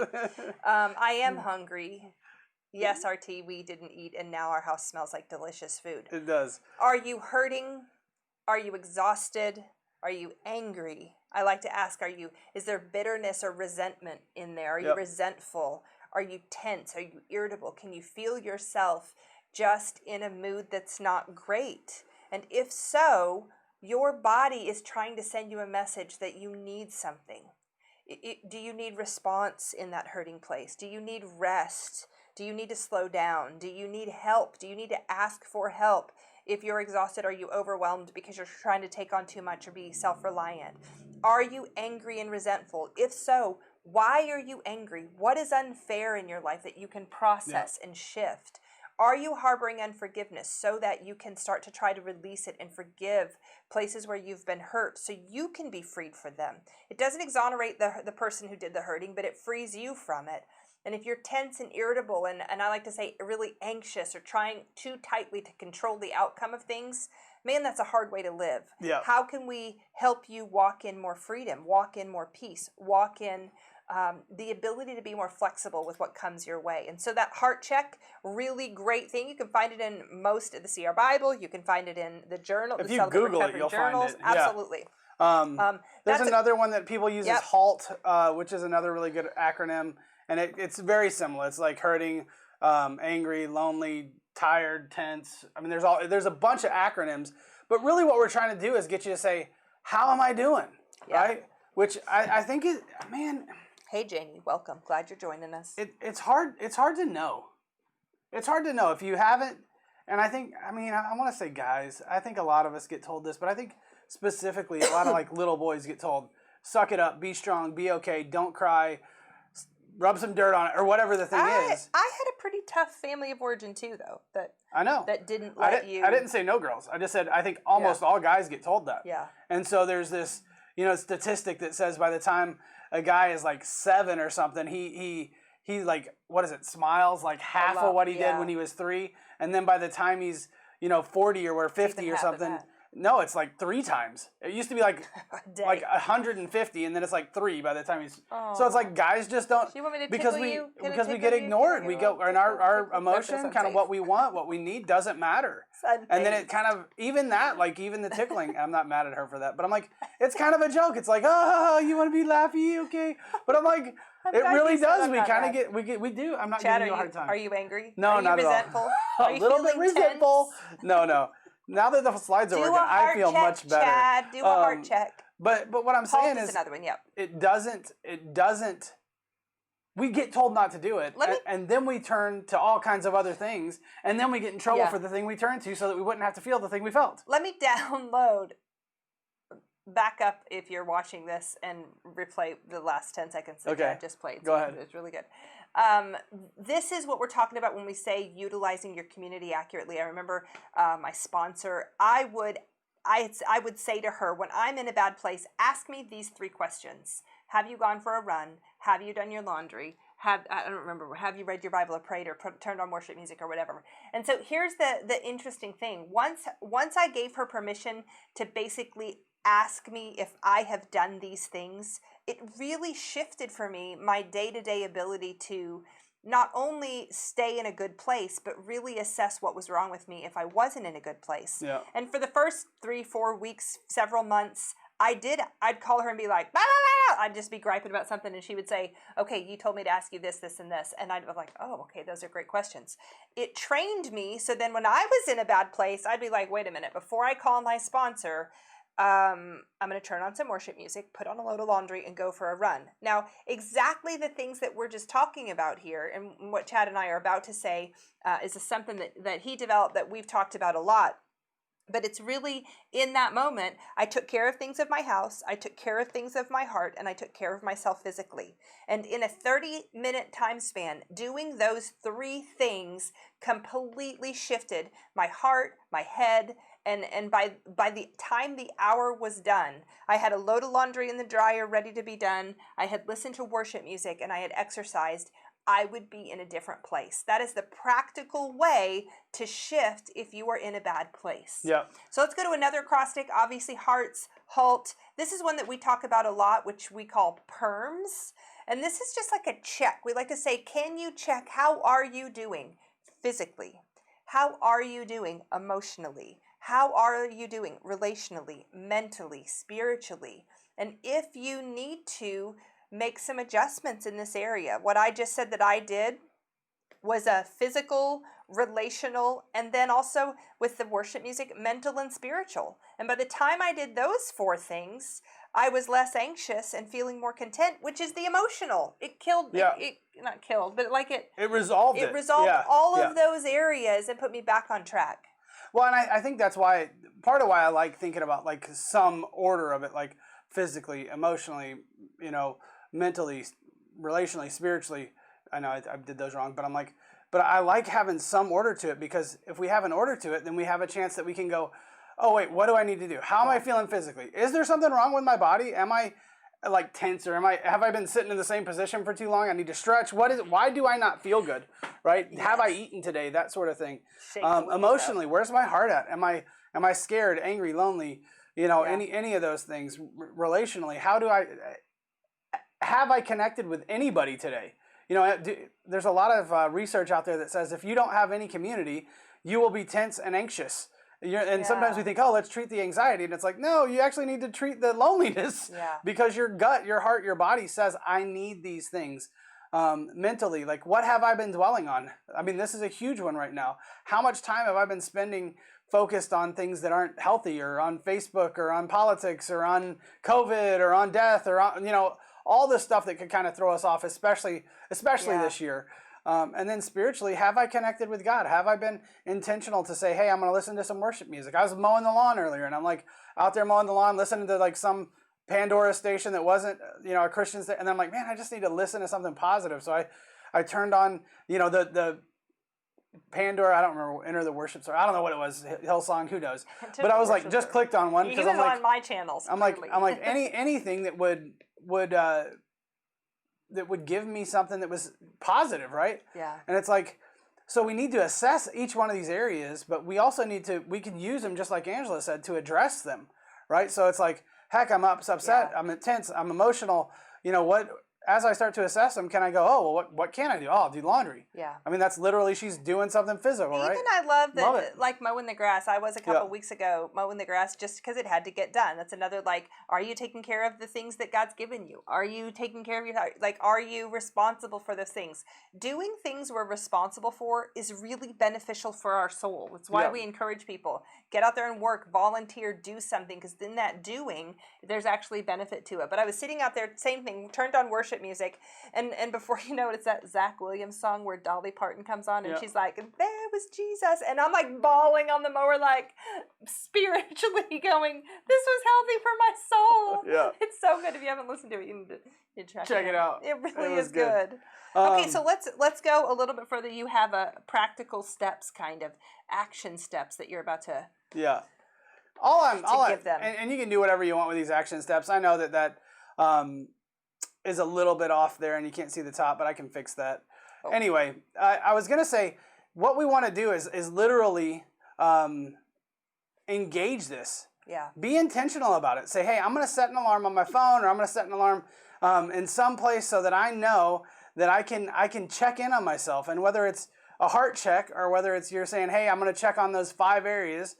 I am hungry. Yes, RT, we didn't eat, and now our house smells like delicious food. It does. Are you hurting? Are you exhausted? Are you angry? I like to ask, is there bitterness or resentment in there? Are you resentful? Are you tense? Are you irritable? Can you feel yourself just in a mood that's not great? And if so, your body is trying to send you a message that you need something. Do you need response in that hurting place? Do you need rest? Do you need to slow down? Do you need help? Do you need to ask for help? If you're exhausted, are you overwhelmed because you're trying to take on too much or be self-reliant? Are you angry and resentful? If so, why are you angry? What is unfair in your life that you can process and shift? Are you harboring unforgiveness so that you can start to try to release it and forgive places where you've been hurt so you can be freed from them? It doesn't exonerate the person who did the hurting, but it frees you from it. And if you're tense and irritable and I like to say really anxious or trying too tightly to control the outcome of things, man, that's a hard way to live. Yeah. How can we help you walk in more freedom, walk in more peace, walk in the ability to be more flexible with what comes your way? And so that heart check, really great thing. You can find it in most of the CR Bible. You can find it in the journal. If the you Celebrate Google it, Recovery you'll journals. find it. Yeah. Absolutely. There's That's another one that people use Yep. is HALT, which is another really good acronym, and it's very similar. It's like hurting, angry, lonely, tired, tense. I mean, there's a bunch of acronyms, but really what we're trying to do is get you to say, "How am I doing?" Yeah. Right? Which I think is, man, Hey, Janie, welcome. Glad you're joining us. it's hard. It's hard to know. It's hard to know if you haven't. And I think, I mean, I want to say guys. I think a lot of us get told this, but I think specifically a lot of like little boys get told, "Suck it up, be strong, be okay, don't cry, rub some dirt on it," or whatever the thing is. I had a pretty tough family of origin too, though. I know. That didn't I let you. didn't say no girls. I just said I think almost all guys get told that. Yeah. And so there's this, statistic that says by the time a guy is like 7 or something, he like, what is it, smiles like half of what he did when he was 3, and then by the time he's 40 or 50 Even or half of something, that. no, it's like 3 times. It used to be like Dang. 150, and then it's like 3 by the time he's. So it's like guys just don't, Do you want me to because tickle we you? Can I because we tickle get you? ignored. Can I We tickle? go, and our Tickle? emotion, That's kind of unsafe. what we want, what we need, doesn't matter. And then it kind of, even that, like even the tickling, I'm not mad at her for that, but I'm like, it's kind of a joke. It's like, oh, you want to be laughy, okay? But I'm like, it glad really you said does. I'm We not kind of mad. we do. I'm not Chad, giving you a hard time. Are you angry? No, are you not at all. resentful? Are A you little bit feeling resentful. tense? No. Now that the slides are Do working, a heart I feel check, much better. Chad. Do a heart check. But what I'm Halt saying is is, another one. Yep. it doesn't. We get told not to do it, and then we turn to all kinds of other things, and then we get in trouble Yeah. for the thing we turn to, so that we wouldn't have to feel the thing we felt. Let me download. Back up if you're watching this and replay the last 10 seconds that Okay. Chad just played. Go ahead. It's really good. This is what we're talking about when we say utilizing your community accurately. I remember my sponsor, I would say to her, when I'm in a bad place, ask me these 3 questions. Have you gone for a run? Have you done your laundry? I don't remember. Have you read your Bible or prayed or turned on worship music or whatever? And so here's the interesting thing. Once I gave her permission to basically ask me if I have done these things, it really shifted for me my day-to-day ability to not only stay in a good place, but really assess what was wrong with me if I wasn't in a good place. Yeah. And for the first 3-4 weeks, several months, I'd call her and be like, blah, blah, blah. I'd just be griping about something, and she would say, okay, you told me to ask you this, this, and this. And I'd be like, oh, okay, those are great questions. It trained me, so then when I was in a bad place, I'd be like, wait a minute, before I call my sponsor, I'm going to turn on some worship music, put on a load of laundry, and go for a run. Now, exactly the things that we're just talking about here, and what Chad and I are about to say, is something that he developed that we've talked about a lot. But it's really in that moment, I took care of things of my house, I took care of things of my heart, and I took care of myself physically. And in a 30-minute time span, doing those 3 things completely shifted my heart, my head, and by the time the hour was done, I had a load of laundry in the dryer ready to be done, I had listened to worship music, and I had exercised. I would be in a different place. That is the practical way to shift if you are in a bad place. Yeah. So let's go to another acrostic, obviously hearts, HALT. This is one that we talk about a lot, which we call PERMS. And this is just like a check. We like to say, can you check, how are you doing physically? How are you doing emotionally? How are you doing relationally, mentally, spiritually? And if you need to make some adjustments in this area. What I just said that I did was a physical, relational, and then also with the worship music, mental and spiritual. And by the time I did those 4 things, I was less anxious and feeling more content, which is the emotional. It killed, it not killed, but like it resolved it. It resolved all of those areas and put me back on track. Well, and I think that's why, part of why I like thinking about like some order of it, like physically, emotionally, mentally, relationally, spiritually. I know I did those wrong, but but I like having some order to it, because if we have an order to it, then we have a chance that we can go, oh wait, what do I need to do? How am I feeling physically? Is there something wrong with my body? Am I like tense, or have I been sitting in the same position for too long? I need to stretch. Why do I not feel good? Right? Yes. Have I eaten today? That sort of thing. Emotionally, where's my heart at? Am I scared, angry, lonely? Any of those things. Relationally, have I connected with anybody today? There's a lot of research out there that says if you don't have any community, you will be tense and anxious. Sometimes we think, oh, let's treat the anxiety. And it's like, no, you actually need to treat the loneliness because your gut, your heart, your body says, I need these things. Mentally, like, what have I been dwelling on? I mean, this is a huge one right now. How much time have I been spending focused on things that aren't healthy, or on Facebook, or on politics, or on COVID, or on death, or on, all this stuff that could kind of throw us off, especially this year. And then spiritually, have I connected with God? Have I been intentional to say, hey, I'm going to listen to some worship music? I was mowing the lawn earlier, and I'm like out there mowing the lawn, listening to like some Pandora station that wasn't, a Christian station. And I'm like, man, I just need to listen to something positive. So I turned on, the Pandora, I don't remember, Enter the Worship Star. I don't know what it was, Hillsong, who knows? But I was like, just clicked on one. He was on my channels. I'm like anything that would give me something that was positive, right? Yeah. And it's like, so we need to assess each one of these areas, but we also we can use them, just like Angela said, to address them, right? So it's like, heck, I'm upset, I'm intense, I'm emotional. As I start to assess them, can I go, oh, well, what can I do? Oh, I'll do laundry. Yeah. I mean, that's literally, she's doing something physical, right? Even I love that, like mowing the grass. I was a couple weeks ago mowing the grass just because it had to get done. That's another, like, are you taking care of the things that God's given you? Are you taking care of your, like, are you responsible for those things? Doing things we're responsible for is really beneficial for our soul. It's why we encourage people, get out there and work, volunteer, do something, because in that doing, there's actually benefit to it. But I was sitting out there, same thing, turned on worship music, and before you know it, it's that Zach Williams song where Dolly Parton comes on, and she's like, there was Jesus, and I'm like bawling on the mower, like spiritually going, this was healthy for my soul. It's so good. If you haven't listened to it, you need to check it out. It really is good. Okay, so let's go a little bit further. You have a practical steps, kind of action steps that you're about to give them. And you can do whatever you want with these action steps. I know that is a little bit off there, and you can't see the top, but I can fix that. Anyway, I was gonna say, what we want to do is literally engage this. Yeah. Be intentional about it. Say, hey, I'm gonna set an alarm on my phone, or I'm gonna set an alarm in some place so that I know that I can check in on myself, and whether it's a heart check, or whether it's you're saying, hey, I'm gonna check on those 5 areas,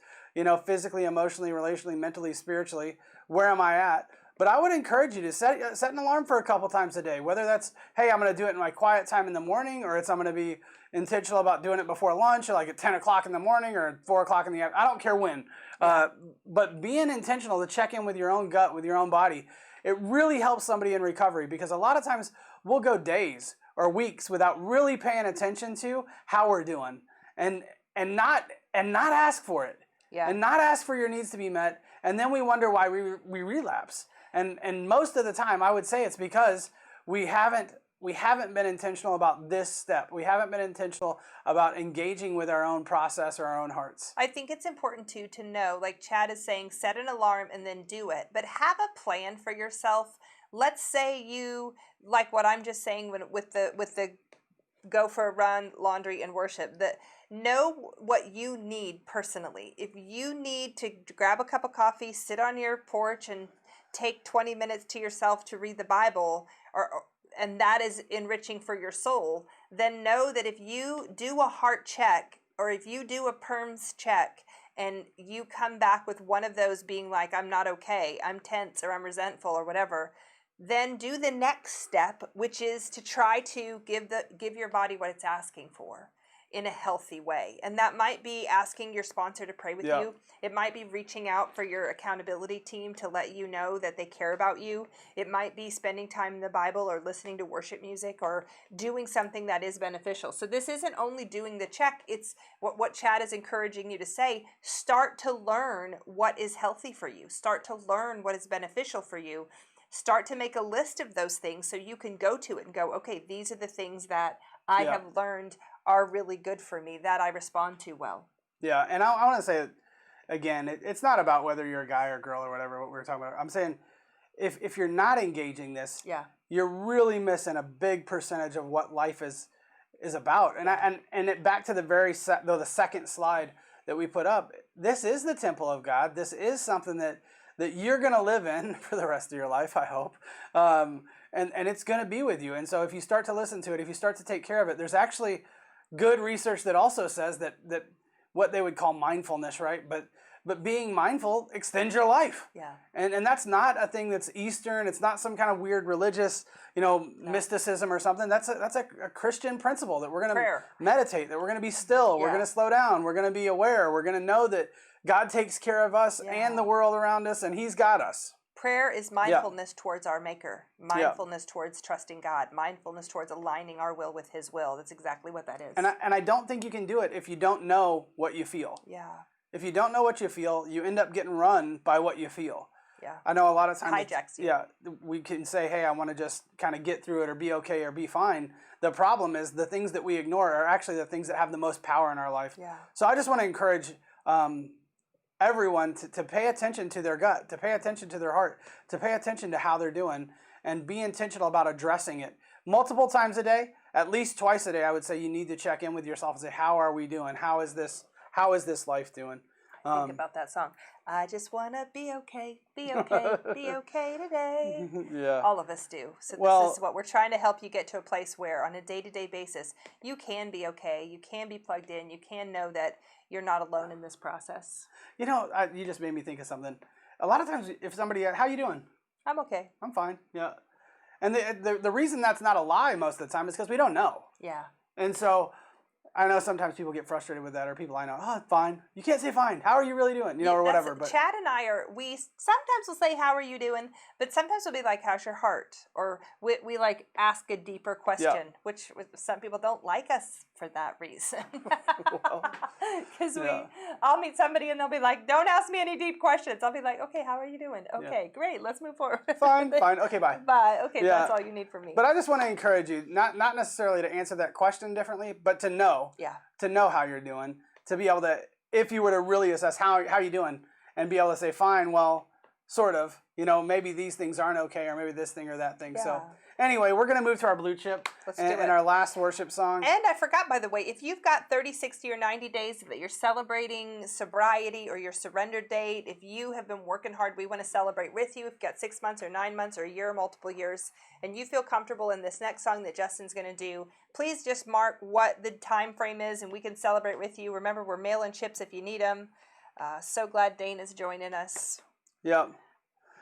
physically, emotionally, relationally, mentally, spiritually. Where am I at? But I would encourage you to set an alarm for a couple times a day, whether that's, hey, I'm going to do it in my quiet time in the morning, or I'm going to be intentional about doing it before lunch, or like at 10 o'clock in the morning, or 4 o'clock in the afternoon. I don't care when. But being intentional to check in with your own gut, with your own body, it really helps somebody in recovery, because a lot of times we'll go days or weeks without really paying attention to how we're doing, and not ask for it. Yeah. And not ask for your needs to be met, and then we wonder why we relapse. And most of the time, I would say it's because we haven't been intentional about this step. We haven't been intentional about engaging with our own process or our own hearts. I think it's important too to know, like Chad is saying, set an alarm and then do it. But have a plan for yourself. Let's say you, like what I'm just saying with the go for a run, laundry, and worship, that know what you need personally. If you need to grab a cup of coffee, sit on your porch, and take 20 minutes to yourself to read the Bible, and that is enriching for your soul, then know that if you do a heart check, or if you do a PERMS check, and you come back with one of those being like, I'm not okay, I'm tense, or I'm resentful, or whatever, then do the next step, which is to try to give your body what it's asking for in a healthy way. And that might be asking your sponsor to pray with you. It might be reaching out for your accountability team to let you know that they care about you. It might be spending time in the Bible or listening to worship music or doing something that is beneficial. So this isn't only doing the check, it's what Chad is encouraging you to say. Start to learn what is healthy for you. Start to learn what is beneficial for you. Start to make a list of those things so you can go to it and go, okay, these are the things that I have learned are really good for me, that I respond to well. Yeah, and I want to say, again, it's not about whether you're a guy or girl or whatever, what we were talking about. I'm saying if you're not engaging this, you're really missing a big percentage of what life is about. And it back to the second slide that we put up, this is the temple of God. This is something that you're going to live in for the rest of your life, I hope. And it's going to be with you. And so if you start to listen to it, if you start to take care of it, there's actually good research that also says that what they would call mindfulness, right? But being mindful extends your life. Yeah. And that's not a thing that's Eastern. It's not some kind of weird religious, mysticism or something. That's a Christian principle that we're going to meditate, that we're going to be still, we're going to slow down, we're going to be aware, we're going to know that God takes care of us and the world around us, and He's got us. Prayer is mindfulness towards our Maker, mindfulness towards trusting God, mindfulness towards aligning our will with His will. That's exactly what that is. And I don't think you can do it if you don't know what you feel. Yeah. If you don't know what you feel, you end up getting run by what you feel. Yeah. I know a lot of times hijacks you. Yeah, we can say, hey, I want to just kind of get through it or be okay or be fine. The problem is the things that we ignore are actually the things that have the most power in our life. Yeah. So I just want to encourage everyone to pay attention to their gut, to pay attention to their heart, to pay attention to how they're doing, and be intentional about addressing it. Multiple times a day, at least twice a day, I would say you need to check in with yourself and say, how are we doing? How is this life doing? Think about that song. I just want to be okay, be okay today. Yeah. All of us do. So this is what we're trying to help you get to a place where on a day-to-day basis, you can be okay, you can be plugged in, you can know that you're not alone in this process. You just made me think of something. A lot of times if somebody, how you doing? I'm okay. I'm fine. Yeah. And the reason that's not a lie most of the time is because we don't know. Yeah. And so I know sometimes people get frustrated with that, or people I know, fine. You can't say fine. How are you really doing? Or whatever. But Chad and I we sometimes will say, how are you doing? But sometimes we'll be like, how's your heart? Or we like ask a deeper question, which some people don't like us for that reason. Because I'll meet somebody and they'll be like, don't ask me any deep questions. I'll be like, okay, how are you doing? Okay, great. Let's move forward. Fine. Okay, bye. Bye. Okay, that's all you need from me. But I just want to encourage you, not necessarily to answer that question differently, but to know. To know how you're doing, to be able to, if you were to really assess how you doing, and be able to say, fine, well, sort of, maybe these things aren't okay, or maybe this thing or that thing. Yeah. So anyway, we're going to move to our blue chip and our last worship song. And I forgot, by the way, if you've got 30, 60, or 90 days that you're celebrating sobriety or your surrender date, if you have been working hard, we want to celebrate with you. If you've got 6 months or 9 months or a year or multiple years, and you feel comfortable in this next song that Justin's going to do, please just mark what the time frame is and we can celebrate with you. Remember, we're mailing chips if you need them. So glad Dane is joining us. Yep.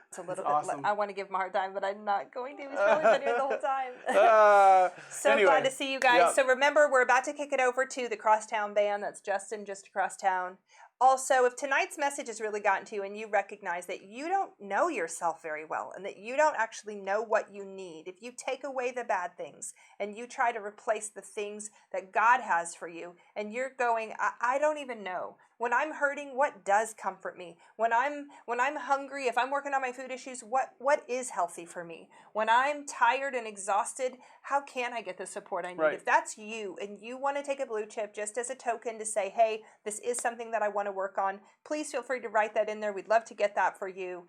It's a little bit. Awesome. I want to give him a hard time, but I'm not going to. He's probably been here the whole time. Anyway, glad to see you guys. Yep. So remember, we're about to kick it over to the Crosstown Band. That's Justin, just across town. Also, if tonight's message has really gotten to you and you recognize that you don't know yourself very well and that you don't actually know what you need, if you take away the bad things and you try to replace the things that God has for you and you're going, I don't even know. When I'm hurting, what does comfort me? When I'm hungry, if I'm working on my food issues, what is healthy for me? When I'm tired and exhausted, how can I get the support I need? Right. If that's you and you want to take a blue chip just as a token to say, hey, this is something that I want to work on, please feel free to write that in there. We'd love to get that for you.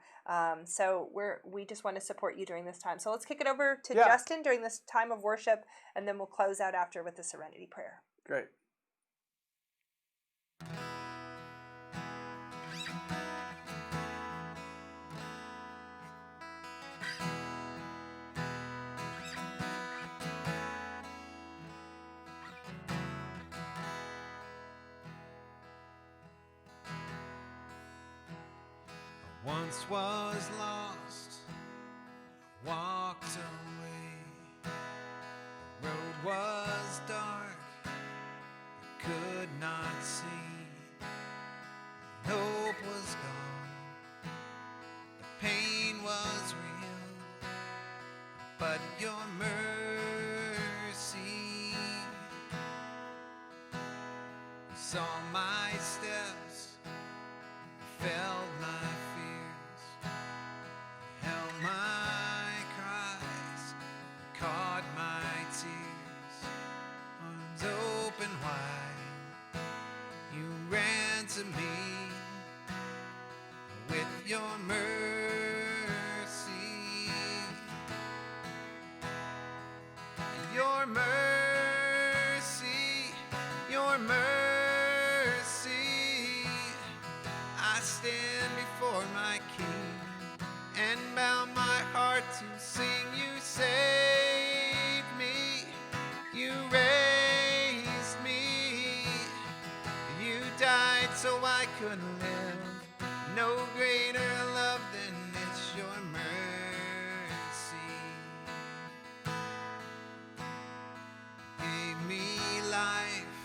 So we just want to support you during this time. So let's kick it over to Justin during this time of worship, and then we'll close out after with the Serenity Prayer. Great. Once was lost, walked away. The road was dark, I could not see. Hope was gone, the pain was real, but your mercy, you saw my steps, you felt my fears, you held my cries, you caught my tears, arms open wide, you ran to me with your mercy, your mercy, your mercy. I stand before my King and bow my heart to sing. You saved me, you raised me, you died so I could live. No greater love than this, your mercy. Gave me life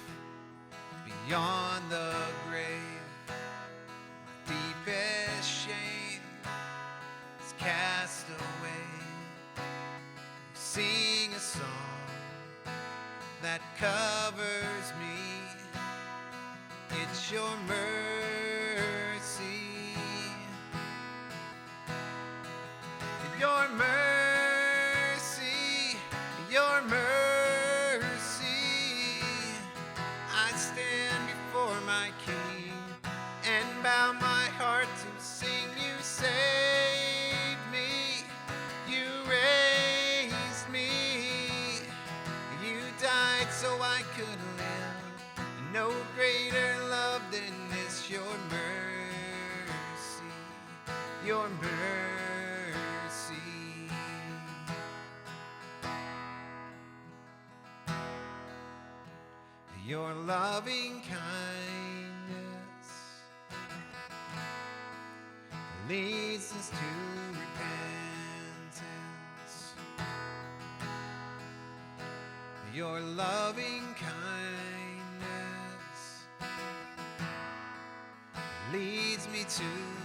beyond the grave. My deepest shame is cast away. Sing a song that covers me. It's your mercy. Your mercy, your mercy. I stand before my King and bow my heart to sing. You saved me, you raised me, you died so I could live. No greater love than this, your mercy, your mercy. Your loving kindness leads us to repentance. Your loving kindness leads me to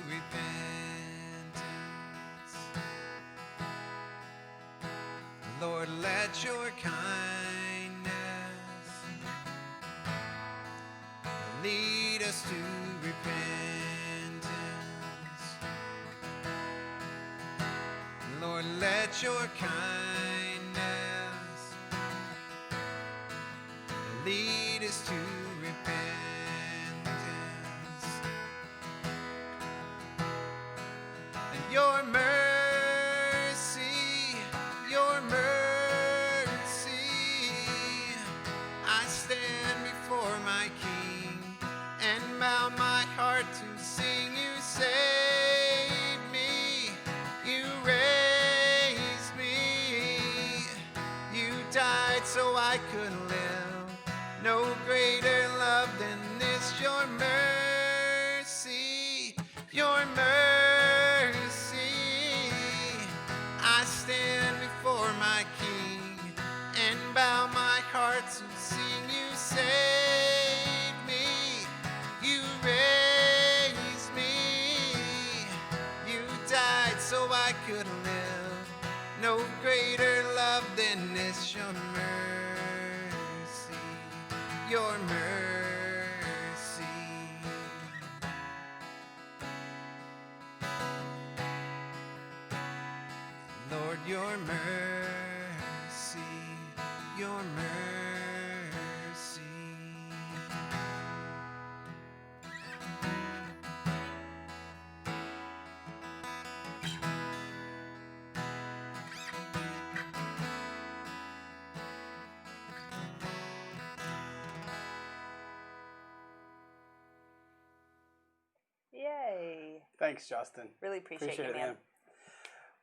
repentance. Lord, let your kindness lead us to repentance. Lord, let your kindness lead us to repentance. And your mercy, your mercy, I stand before my King and bow my heart to sing. You saved me, you raised me, you died so I could live. No greater love than this, your mercy, your mercy. I stand before my King and bow my heart to sing. You saved me, you raised me, you died so I could live. No greater love than this, your mercy, your mercy. Lord, your mercy, your mercy. Yay. Thanks, Justin. Really appreciate you, it, man. man.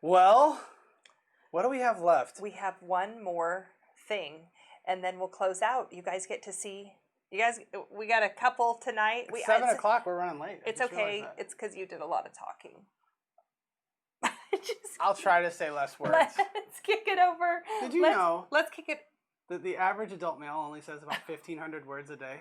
Well, what do we have left? We have one more thing, and then we'll close out. You guys get to see. You guys, we got a couple tonight. It's 7 o'clock. We're running late. It's I just okay. realized that. It's because you did a lot of talking. I'll try to say less words. Let's kick it over. Did you know Let's kick it. that the average adult male only says about 1,500 words a day?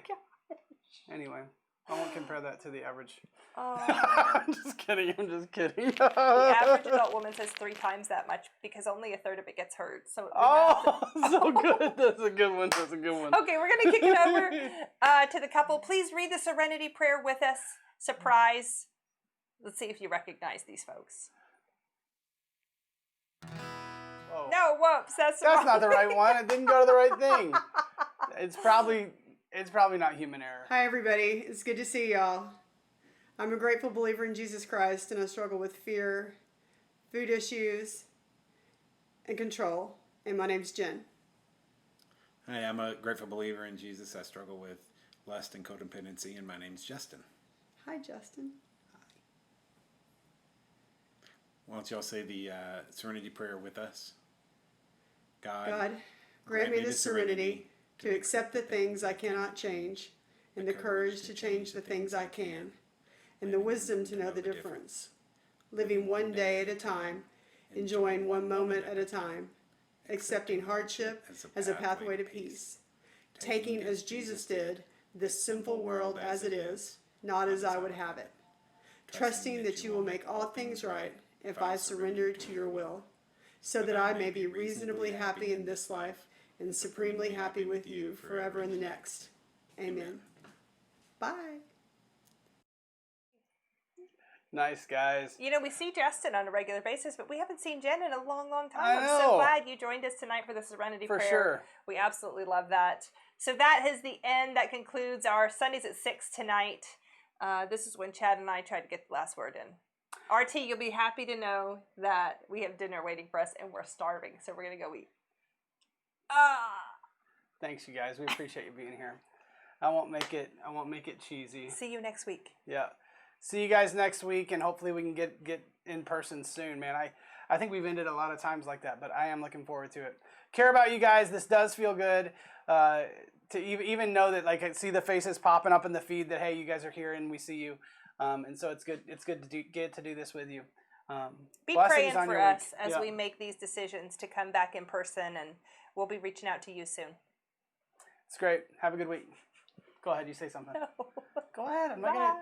Anyway, I won't compare that to the average. I'm just kidding. The average adult woman says 3 times that much because only a third of it gets heard. So so good. That's a good one. Okay, we're gonna kick it over to the couple. Please read the Serenity Prayer with us. Surprise. Let's see if you recognize these folks. Whoa. No, whoops. That's not the right one. It didn't go to the right thing. It's probably not human error. Hi, everybody. It's good to see y'all. I'm a grateful believer in Jesus Christ, and I struggle with fear, food issues, and control. And my name's Jen. Hi, I'm a grateful believer in Jesus. I struggle with lust and codependency, and my name's Justin. Hi, Justin. Why don't y'all say the Serenity Prayer with us? God, grant me the serenity to accept the things I cannot change, and the courage to change the things I can, and the wisdom to know the difference. Living one day at a time, enjoying one moment at a time, accepting hardship as a pathway to peace, taking as Jesus did this sinful world as it is, not as I would have it, trusting that you will make all things right if I surrender to your will, so that I may be reasonably happy in this life and supremely happy with you forever in the next. Amen. Bye. Nice, guys. You know, we see Justin on a regular basis, but we haven't seen Jen in a long, long time. I I'm know. so glad you joined us tonight for the Serenity For Prayer. sure. We absolutely love that. So that is the end. That concludes our Sundays at 6 tonight. This is when Chad and I tried to get the last word in. RT, you'll be happy to know that we have dinner waiting for us and we're starving, so we're going to go eat. Thanks, you guys. We appreciate you being here. I won't make it cheesy. See you next week. Yeah. See you guys next week, and hopefully we can get in person soon, man. I think we've ended a lot of times like that, but I am looking forward to it. Care about you guys. This does feel good to even know that, like, I see the faces popping up in the feed that, hey, you guys are here and we see you. And so it's good to get to do this with you. Be Blessings praying on for your us week. as we make these decisions to come back in person, and we'll be reaching out to you soon. It's great. Have a good week. Go ahead. You say something. No. Go ahead. I'm not Bye. gonna.